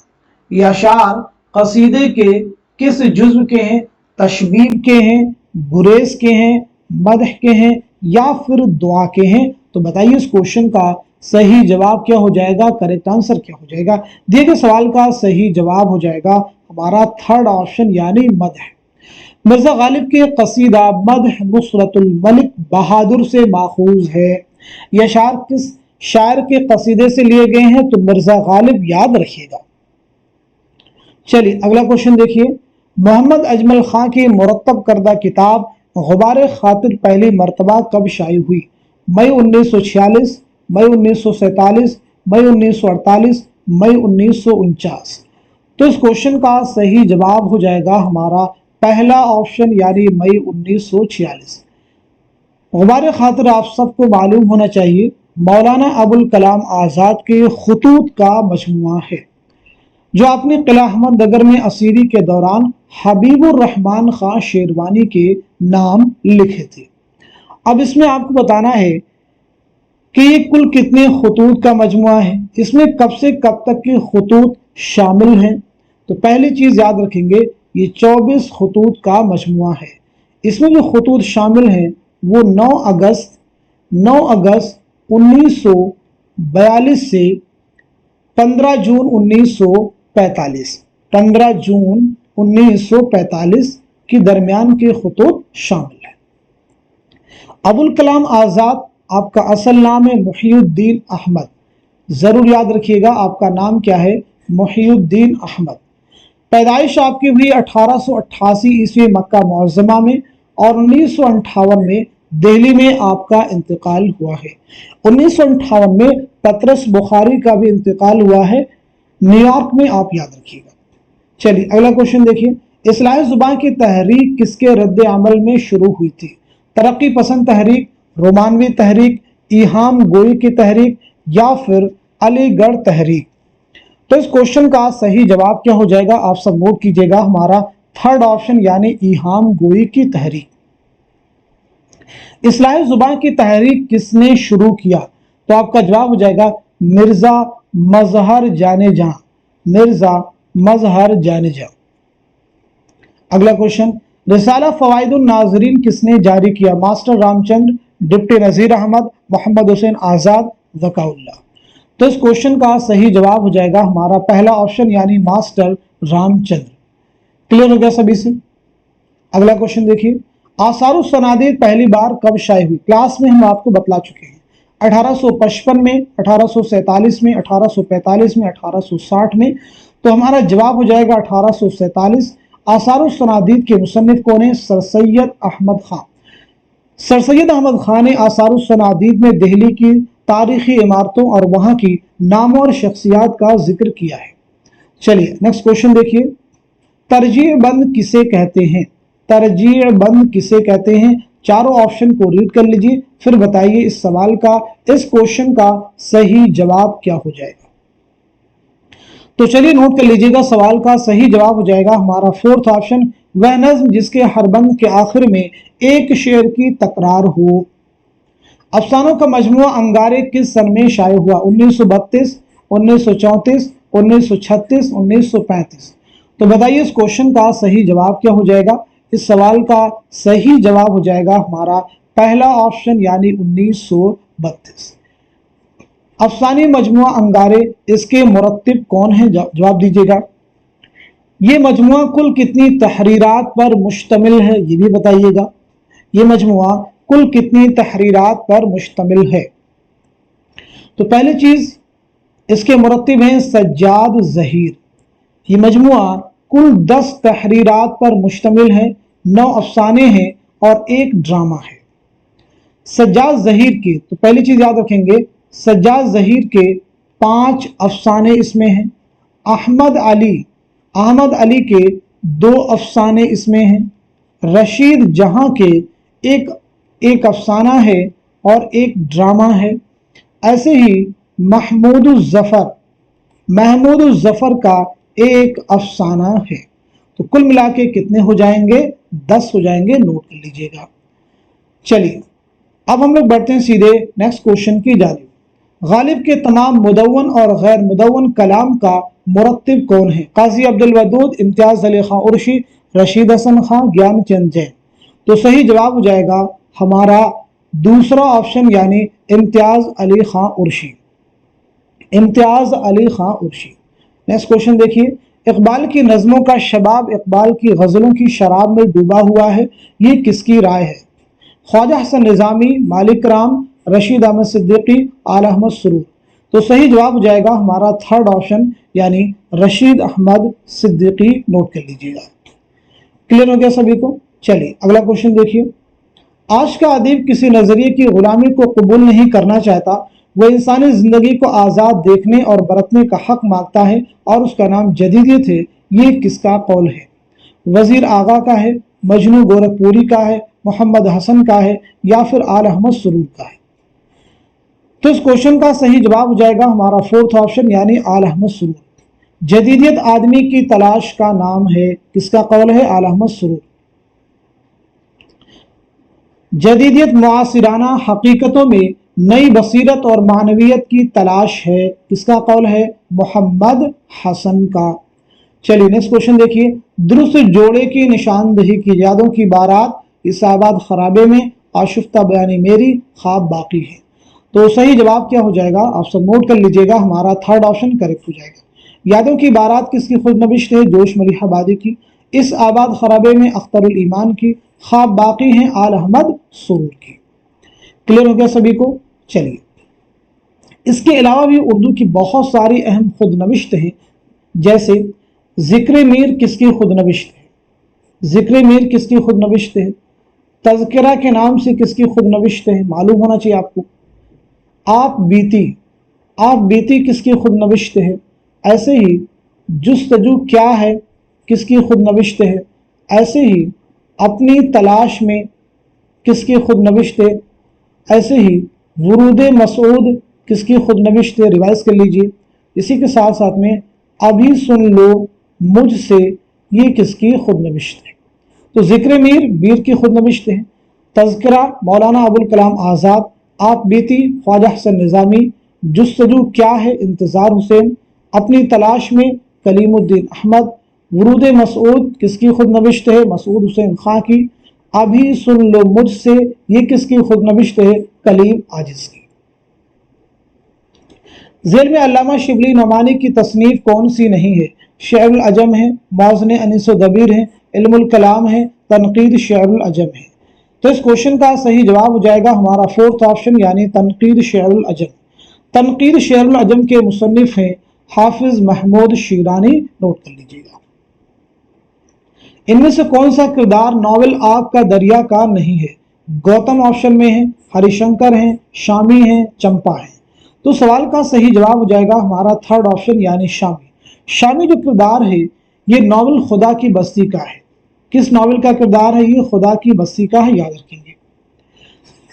ये अशार कसीदे के किस जुज़्व के हैं? तशबीब के हैं, गुरेज के हैं, मदह के हैं या फिर दुआ के हैं? तो बताइए इस क्वेश्चन का सही जवाब क्या हो जाएगा, करेक्ट आंसर क्या हो जाएगा? दिए गए सवाल का सही जवाब हो जाएगा हमारा थर्ड ऑप्शन यानी मदह। मिर्जा गालिब के कसीदा मदह नुसरतुल मलिक बहादुर से माखूज है। यह अशार किस शायर के कसीदे से लिए गए हैं? तो मिर्जा गालिब, याद रखिएगा। चलिए अगला क्वेश्चन देखिए, मोहम्मद अजमल खां की मुरत्तब करदा किताब गुबार खातिर पहली मरतबा कब शाये हुई? मई 1946, मई 1947, मई 1948, मई 1949। तो इस क्वेश्चन का सही जवाब हो जाएगा हमारा पहला ऑप्शन यानी मई 1946। गुबार खातिर आप सबको मालूम होना चाहिए मौलाना अबुल कलाम आज़ाद के खुतूत का मजमुआ है, जो आपने किला अहमद नगर में असीरी के दौरान हबीबुर रहमान खां शेरवानी के नाम लिखे थे। अब इसमें आपको बताना है कि ये कुल कितने खुतूत का मजमुआ है, इसमें कब से कब तक के खुतूत शामिल हैं। तो पहली चीज याद रखेंगे, ये 24 खुतूत का मजमुआ है। इसमें जो खुतूत शामिल हैं वो 9 अगस्त 1942 से 15 जून 1945 के दरमियान के खुतूत शामिल हैं। अबुल कलाम आज़ाद आपका असल नाम है मुहिउद्दीन अहमद, जरूर याद रखिएगा आपका नाम क्या है, मुहिउद्दीन अहमद। पैदाइश आपकी हुई 1888 ईस्वी मक्का मुअज़्ज़मा में और 1958 में दिल्ली में आपका इंतकाल हुआ है। 1958 में पतरस बुखारी का भी इंतकाल हुआ है न्यूयॉर्क में, आप याद रखिएगा। चलिए अगला क्वेश्चन देखिए, इस्लाह ज़ुबान की तहरीक किसके रद्द अमल में शुरू हुई थी? तरक्की पसंद तहरीक, रोमानवी तहरीक, इहाम गोई की तहरीक या फिर अलीगढ़ तहरीक? तो इस क्वेश्चन का सही जवाब क्या हो जाएगा, आप सब नोट कीजिएगा, हमारा थर्ड ऑप्शन यानी इहाम गोई की तहरीक। इस्लाह ज़ुबान की तहरीक किसने शुरू किया? तो आपका जवाब हो जाएगा मिर्जा मजहर जाने जा, मिर्जा मजहर जाने जा। अगला क्वेश्चन, रिसाला फवाइदुन नाज़रीन किसने जारी किया? मास्टर रामचंद्र, डिप्टी नज़ीर अहमद, मोहम्मद हुसैन आज़ाद, ज़काउल्लाह। तो इस क्वेश्चन का सही जवाब हो जाएगा हमारा पहला ऑप्शन यानी मास्टर रामचंद्र। क्लियर हो गया सभी से? अगला क्वेश्चन देखिए, आसारुस सनादीद पहली बार कब शाये हुई? क्लास में हम आपको बतला चुके हैं, 1855 में, 1847 में, 1845 में, 1860 में। तो हमारा जवाब हो जाएगा 1847। आसारुस सनादीद के मुसन्निफ कौन है? सर सैयद अहमद खां। सर सैयद अहमद खां ने आसारुस सनादीद में दिल्ली की तारीखी इमारतों और वहां की नामों और शख्सियात का जिक्र किया है। चलिए नेक्स्ट क्वेश्चन देखिए, तरजीह बंद किसे कहते हैं? तरजीह बंद किसे कहते हैं? चारों ऑप्शन को रीड कर लीजिए, फिर बताइए इस सवाल का, इस क्वेश्चन का सही जवाब क्या हो जाएगा। तो चलिए नोट कर लीजिएगा, सवाल का सही जवाब हो जाएगा हमारा फोर्थ ऑप्शन, वह नज्म जिसके हर बंद के आखिर में एक शेर की तकरार हो। अफसानों का मजमुआ अंगारे किस सन में शाये हुआ? 1932, 1934, 1936, 1935। तो बताइए इस क्वेश्चन का सही जवाब क्या हो जाएगा? इस सवाल का सही जवाब हो जाएगा हमारा पहला ऑप्शन यानी 1932। अफसानी मजमुआ अंगारे, इसके मुरत्तिब कौन है? जवाब दीजिएगा। ये मजमुआ कुल कितनी तहरीरात पर मुश्तमिल है, ये भी बताइएगा। ये मजमुआ कुल कितनी तहरीरात पर मुश्तमिल है? तो पहली चीज, इसके मुरत्तिब हैं सज्जाद ज़हीर। ये मजमुआ कुल 10 तहरीरात पर मुश्तमिल है, 9 अफसाने हैं और 1 ड्रामा है। सज्जाद ज़हीर के, तो पहली चीज याद रखेंगे, सज्जाद ज़हीर के 5 अफसाने इसमें हैं। अहमद अली के 2 अफसाने इसमें हैं। रशीद जहां के एक अफसाना है और 1 ड्रामा है। ऐसे ही महमूद ज़फ़र का 1 अफसाना है। तो कुल मिला के कितने हो जाएंगे? 10 हो जाएंगे, नोट कर लीजिएगा। चलिए अब हम लोग बढ़ते हैं सीधे नेक्स्ट क्वेश्चन की जानिब। गालिब के तमाम मुदव्वन और गैर मुदव्वन कलाम का मुरत्तिब कौन है? काजी अब्दुल वदूद, इम्तियाज अली खां उर्शी, रशीद हसन खां, ज्ञानचंद जैन। तो सही जवाब हो जाएगा हमारा दूसरा ऑप्शन यानी इम्तियाज अली खां उर्शी, इम्तियाज अली खां उर्शी। नेक्स्ट क्वेश्चन देखिए, इकबाल की नज़मों का शबाब इकबाल की गज़लों की शराब में डूबा हुआ है, ये किसकी राय है? ख्वाजा हसन निज़ामी, मालिक राम, रशीद अहमद सिद्दीकी, आला अहमद सुरूर। तो सही जवाब हो जाएगा हमारा थर्ड ऑप्शन यानी रशीद अहमद सिद्दीकी। नोट कर लीजिएगा। क्लियर हो गया सभी को? चलिए अगला क्वेश्चन देखिए, आज का अदीब किसी नजरिए की गुलामी को कबूल नहीं करना चाहता, वह इंसानी जिंदगी को आज़ाद देखने और बरतने का हक मांगता है और उसका नाम जदीदियत है, ये किसका कौल है? वजीर आगा का है, मजनू गोरखपुरी का है, मोहम्मद हसन का है, या फिर आला अहमद सुरूर का है? तो इस क्वेश्चन का सही जवाब हो जाएगा हमारा फोर्थ ऑप्शन यानी आला अहमद सुरूर। जदीदियत आदमी की तलाश का नाम है, किसका कौल है? आला अहमद सुरूर। जदीदियत मुआसिराना हकीकतों में नई बसीरत और मानवियत की तलाश है, किसका कौल है? मोहम्मद हसन का। चलिए नेक्स्ट क्वेश्चन देखिए, दुरुस्त जोड़े की निशानदही की यादों की बारात, इसाबाद खराबे में, आशुफ्ता बयानी मेरी, ख्वाब बाकी है। तो सही जवाब क्या हो जाएगा? आप सब नोट कर लीजिएगा, हमारा थर्ड ऑप्शन करेक्ट हो जाएगा। यादों की बारात किसकी खुद नबिश्त है? जोश मलिहाबादी की। इस आबाद खराबे में अख्तरुल ईमान की। ख्वाब बाकी हैं आल अहमद सुरूर की। क्लियर हो गया सभी को? चलिए इसके अलावा भी उर्दू की बहुत सारी अहम खुद नबिश्त हैं, जैसे जिक्र मीर किसकी खुद नबिश्त है? जिक्र मीर किसकी खुद नबिश्त है? तज़किरा के नाम से किसकी खुद नबिश्त है? मालूम होना चाहिए आपको। आप बीती किसकी खुद नबिश्त है? ऐसे ही जुस्तजू क्या है किसकी खुद नबिश्त है? ऐसे ही अपनी तलाश में किसकी खुद नबिश्त है? ऐसे ही वरूद मसूद किसकी खुद नबिश्त है? रिवाइज कर लीजिए। इसी के साथ साथ में अभी सुन लो मुझसे, ये किसकी खुद नबिश्त है? तो जिक्र मीर की खुद नबिश्त है। तज़किरा मौलाना अबुल कलाम आज़ाद। आप बीती ख्वाजा हसन निज़ामी। जुस्तजू क्या है इंतज़ार हुसैन। अपनी तलाश में कलीमुद्दीन अहमद। वरूद मसूद किसकी खुद नबिश्त है? मसूद हुसैन खां की। अभी सुन लो मुझसे, ये किसकी खुद नबिश्त है? कलीम आजिज की। जेल में अल्लामा शिबली नमानी की तसनीफ कौन सी नहीं है? शेरुल अजम है, मौज़न अनीस दबीर है, इल्मुल कलाम है, तनकीद शेरुल अजम है। तो इस क्वेश्चन का सही जवाब हो जाएगा हमारा फोर्थ ऑप्शन यानी तनकीद शेरुल अजम। तनकीद शेरुल अजम के मुसन्निफ हैं हाफिज महमूद शीरानी। नोट कर लीजिएगा। इनमें से कौन सा किरदार नॉवेल आग का दरिया का नहीं है? गौतम ऑप्शन में है, हरिशंकर हैं, शामी हैं, चंपा हैं। तो सवाल का सही जवाब हो जाएगा हमारा थर्ड ऑप्शन यानी शामी। शामी जो किरदार है ये नॉवेल खुदा की बस्ती का है। किस नॉवेल का किरदार है? ये खुदा की बस्ती का है, याद रखेंगे।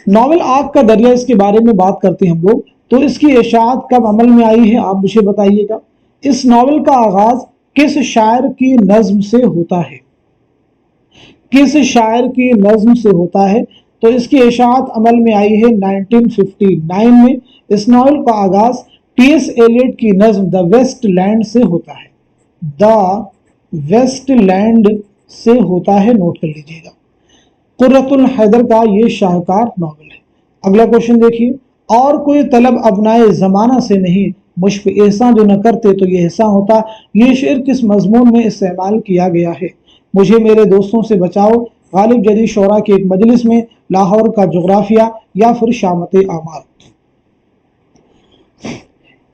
नॉवेल आग का दरिया, इसके बारे में बात करते हैं हम लोग। तो इसकी इशाअत कब अमल में आई है आप मुझे बताइएगा। इस नॉवेल का आगाज किस शायर की नज्म से होता है? किस शायर की नज्म से होता है? तो इसकी इशाअत अमल में आई है 1959 में। इस नॉवेल का आगाज टी.एस. एलियट की नज्म द वेस्ट लैंड से होता है। द वेस्ट लैंड से होता है, नोट कर लीजिएगा। कुर्रतुल हैदर का ये शाहकार नॉवेल है। अगला क्वेश्चन देखिए, और कोई तलब अबनाए जमाना से नहीं, मुझ पे एहसान जो न करते तो ये एहसान होता, ये शेर किस मजमून में इस्तेमाल किया गया है? मुझे मेरे दोस्तों से बचाओ, गालिब जदीद शोरा की एक मजलिस में, लाहौर का जोग्राफिया, या फिर शामत आमार।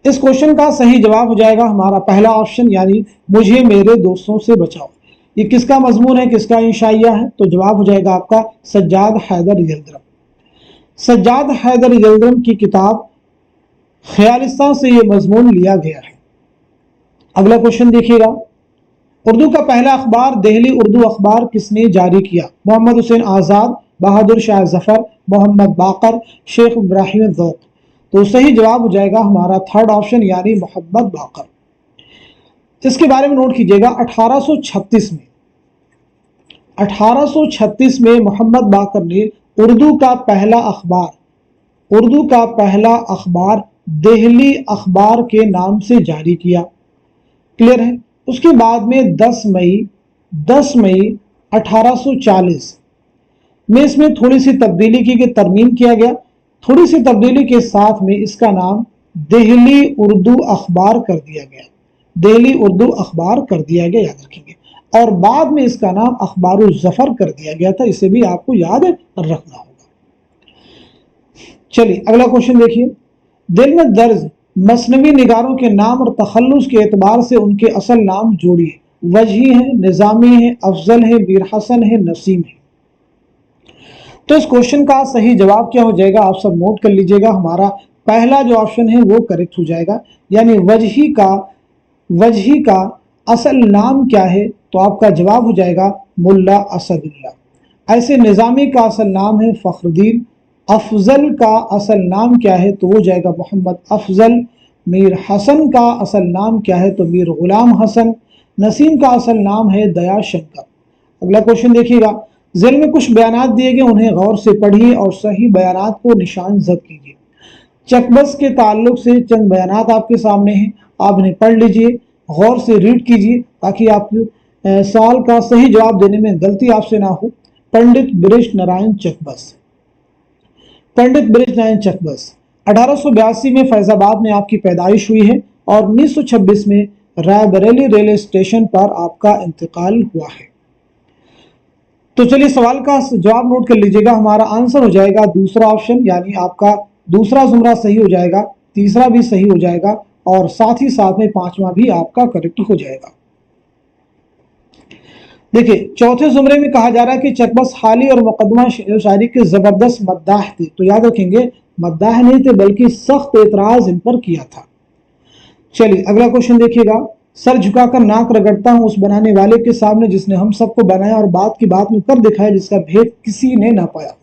इस क्वेश्चन का सही जवाब हो जाएगा हमारा पहला ऑप्शन यानी मुझे मेरे दोस्तों से बचाओ। ये किसका मजमून है, किसका इंशाइया है? तो जवाब हो जाएगा आपका सज्जाद हैदर यल्दरम। सज्जाद हैदर यल्दरम की किताब ख्यालिस्तान से ये मजमून लिया गया है। अगला क्वेश्चन देखिएगा, उर्दू का पहला अखबार दहली उर्दू अखबार किसने जारी किया? मोहम्मद हुसैन आज़ाद, बहादुर शाह जफर, मोहम्मद बाकर, शेख इब्राहिम ज़ौक़। तो सही जवाब हो जाएगा हमारा थर्ड ऑप्शन यानी मोहम्मद बाकर। इसके बारे में नोट कीजिएगा, 1836 में मोहम्मद बाकर ने उर्दू का पहला अखबार दिल्ली अखबार के नाम से जारी किया। क्लियर है। उसके बाद में 10 मई 1840 में इसमें थोड़ी सी तब्दीली की गई, तरमीम किया गया। थोड़ी सी तब्दीली के साथ में इसका नाम दिल्ली उर्दू अखबार कर दिया गया। दिल्ली उर्दू अखबार कर दिया गया, याद रखेंगे। और बाद में इसका नाम अखबारुल ज़फ़र कर दिया गया था। इसे भी आपको याद रखना होगा। चलिए अगला क्वेश्चन देखिए। दिल में दर्ज मसनवी निगारों के नाम और तखल्लुस के एतबार से उनके असल नाम जोड़िए। वजही है, निज़ामी है, अफजल है, मीर हसन है, नसीम है। तो इस क्वेश्चन का सही जवाब क्या हो जाएगा, आप सब नोट कर लीजिएगा। हमारा पहला जो ऑप्शन है वो करेक्ट हो जाएगा, यानी वजही का असल नाम क्या है, तो आपका जवाब हो जाएगा मुल्ला असदुल्लाह। ऐसे निज़ामी का असल नाम है फखरुद्दीन। अफजल का असल नाम क्या है, तो हो जाएगा मोहम्मद अफजल। मीर हसन का असल नाम क्या है, तो मीर गुलाम हसन। नसीम का असल नाम है दया शंकर। अगला क्वेश्चन देखिएगा। ज़ेल में कुछ बयानात दिए गए, उन्हें गौर से पढ़िए और सही बयानात को निशान ज़द कीजिए। चकबस के ताल्लुक से चंद बयानात आपके सामने हैं, आप इन्हें पढ़ लीजिए, गौर से रीड कीजिए ताकि आपको सवाल का सही जवाब देने में गलती आपसे ना हो। पंडित ब्रिज नारायण चकबस, पंडित ब्रिज नारायण चकबस 1882 में फैजाबाद में आपकी पैदाइश हुई है और 1926 में रायबरेली रेलवे स्टेशन पर आपका इंतकाल हुआ है। तो चलिए सवाल का जवाब नोट कर लीजिएगा। हमारा आंसर हो जाएगा दूसरा ऑप्शन, यानी आपका दूसरा जुमरा सही हो जाएगा, तीसरा भी सही हो जाएगा और साथ ही साथ में पांचवा भी आपका करेक्ट हो जाएगा। देखिए चौथे जुमरे में कहा जा रहा है कि चकबस हाली और मुकदमा शायरी के जबरदस्त मद्दाह थे। तो याद रखेंगे मद्दाह नहीं थे बल्कि सख्त एतराज इन पर किया था। चलिए अगला क्वेश्चन देखिएगा। सर झुकाकर नाक रगड़ता हूं उस बनाने वाले के सामने जिसने हम सबको बनाया और बात की बात में कर दिखाया जिसका भेद किसी ने ना पाया।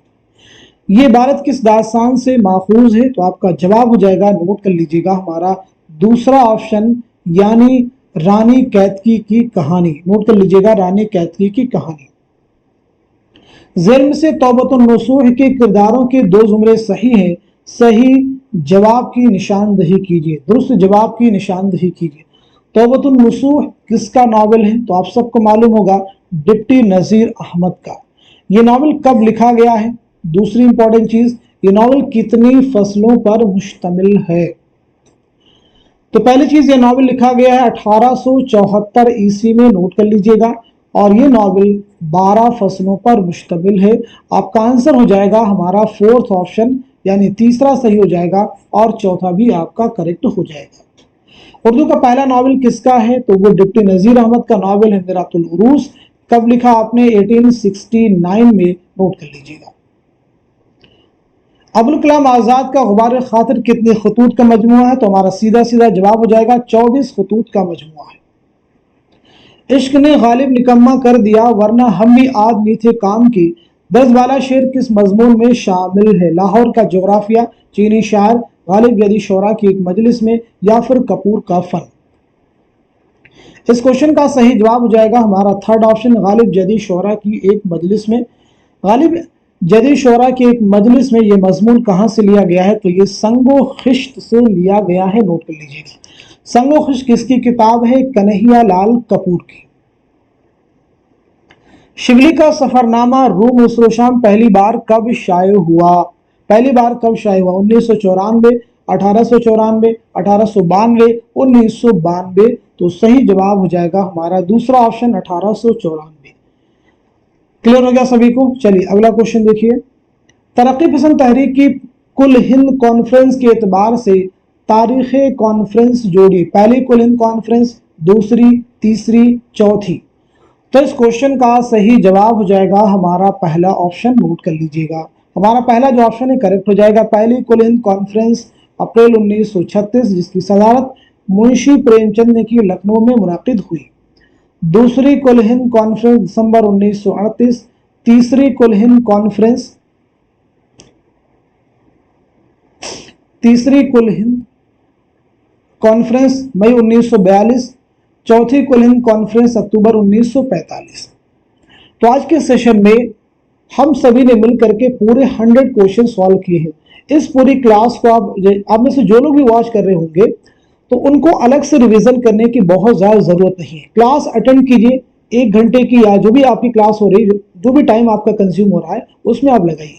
ये इबारत किस दास्तान से माखूज है, तो आपका जवाब हो जाएगा, नोट कर लीजिएगा, हमारा दूसरा ऑप्शन, यानी रानी कैतकी की कहानी। नोट कर लीजिएगा, रानी कैतकी की कहानी। ज़ेल से तौबतुन नसूह के किरदारों के दो जुमरे सही हैं, सही जवाब की निशानदही कीजिए, दुरुस्त जवाब की निशानदही कीजिए। तौबतुन नसूह किसका नावल है, तो आप सबको मालूम होगा डिप्टी नज़ीर अहमद का। ये नावल कब लिखा गया है, दूसरी इंपॉर्टेंट चीज, ये नावल कितनी फसलों पर मुश्तमिल है। तो पहली चीज, ये नावल लिखा गया है 1874 ईस्वी में, नोट कर लीजिएगा, और ये नावल 12 फसलों पर मुश्तमिल है। आपका आंसर हो जाएगा हमारा फोर्थ ऑप्शन, यानी तीसरा सही हो जाएगा और चौथा भी आपका करेक्ट हो जाएगा। उर्दू का पहला नावल किसका है, तो वो डिप्टी नज़ीर अहमद का नावल है मिरातुल उरूस। कब लिखा आपने, 1869 में, नोट कर लीजिएगा। अबुल कलाम आजाद का गुबार खातिर कितने खतूत का मजमुआ है, तो हमारा सीधा सीधा जवाब हो जाएगा 24 खतूत का मजमुआ है। इश्क ने गालिब निकम्मा कर दिया वरना हम भी आदमी थे काम की, 10 बाला शेर किस मजमून में शामिल है। लाहौर का जोग्राफिया, चीनी शायर, गालिब जदी शोरा की एक मजलिस में, या फिर कपूर का फन। इस क्वेश्चन का सही जवाब हो जाएगा हमारा थर्ड ऑप्शन, गालिब जदी शोरा की एक मजलिस में। गालिब जदी शोरा की एक मजलिस में ये मजमून कहाँ से लिया गया है, तो ये संगो खिश्त से लिया गया है, नोट कर लीजिएगा। संगो खिश्त किसकी किताब है, कन्हैया लाल कपूर की। शिबली का सफरनामा रूम उसरो शाम पहली बार कब शाये हुआ, पहली बार कब शाये हुआ, 1994, 1894, 1892, 1992। तो सही जवाब हो जाएगा हमारा दूसरा ऑप्शन 1894। क्लियर हो गया सभी को। चलिए अगला क्वेश्चन देखिए। तरक्की पसंद तहरीक की कुल हिंद कॉन्फ्रेंस के एतबार से तारीख कॉन्फ्रेंस जोड़ी, पहली कुल हिंद कॉन्फ्रेंस, दूसरी, तीसरी, चौथी। तो इस क्वेश्चन का सही जवाब हो जाएगा हमारा पहला ऑप्शन, नोट कर लीजिएगा। हमारा पहला जो ऑप्शन है करेक्ट हो जाएगा। पहली कुल हिंद कॉन्फ्रेंस अप्रैल 1936, जिसकी सदारत मुंशी प्रेमचंद ने की, लखनऊ में मुनाकिद हुई। दूसरी कुल हिंद कॉन्फ्रेंस दिसंबर 1938, तीसरी कुल हिंद कॉन्फ्रेंस मई 1942, चौथी कुल हिंद कॉन्फ्रेंस अक्टूबर 1945। तो आज के सेशन में हम सभी ने मिल करके पूरे 100 क्वेश्चन सॉल्व किए हैं। इस पूरी क्लास को आप में से जो लोग भी वॉच कर रहे होंगे तो उनको अलग से रिवीजन करने की बहुत ज्यादा जरूरत नहीं है। क्लास अटेंड कीजिए, 1 घंटे की या जो भी आपकी क्लास हो रही है, जो भी टाइम आपका कंज्यूम हो रहा है उसमें आप लगाइए।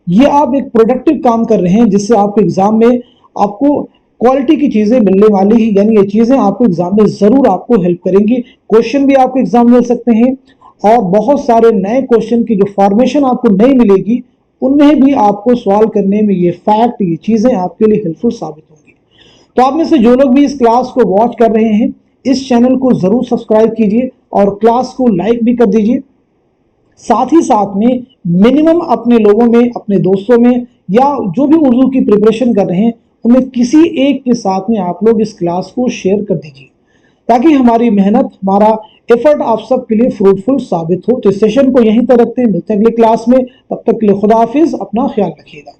ये आप एक प्रोडक्टिव काम कर रहे हैं जिससे आपके एग्जाम में आपको क्वालिटी की चीजें मिलने वाली ही, यानी ये चीजें आपको एग्जाम में जरूर आपको हेल्प करेंगी। क्वेश्चन भी आपको एग्जाम में मिल सकते हैं और बहुत सारे नए क्वेश्चन की जो फॉर्मेशन आपको नहीं मिलेगी उनमें भी आपको सॉल्व करने में ये फैक्ट, ये चीजें आपके लिए हेल्पफुल साबित होंगी। तो आप में से जो लोग भी इस क्लास को वॉच कर रहे हैं, इस चैनल को जरूर सब्सक्राइब कीजिए और क्लास को लाइक भी कर दीजिए। साथ ही साथ में मिनिमम अपने लोगों में, अपने दोस्तों में या जो भी उर्दू की प्रिपरेशन कर रहे हैं उनमें किसी एक के साथ में आप लोग इस क्लास को शेयर कर दीजिए ताकि हमारी मेहनत, हमारा एफर्ट आप सबके लिए फ्रूटफुल साबित हो। तो इस सेशन को यहीं तक रखते हैं, मिलते हैं अगली क्लास में। तब तक के लिए खुदा हाफिज, अपना ख्याल रखिएगा।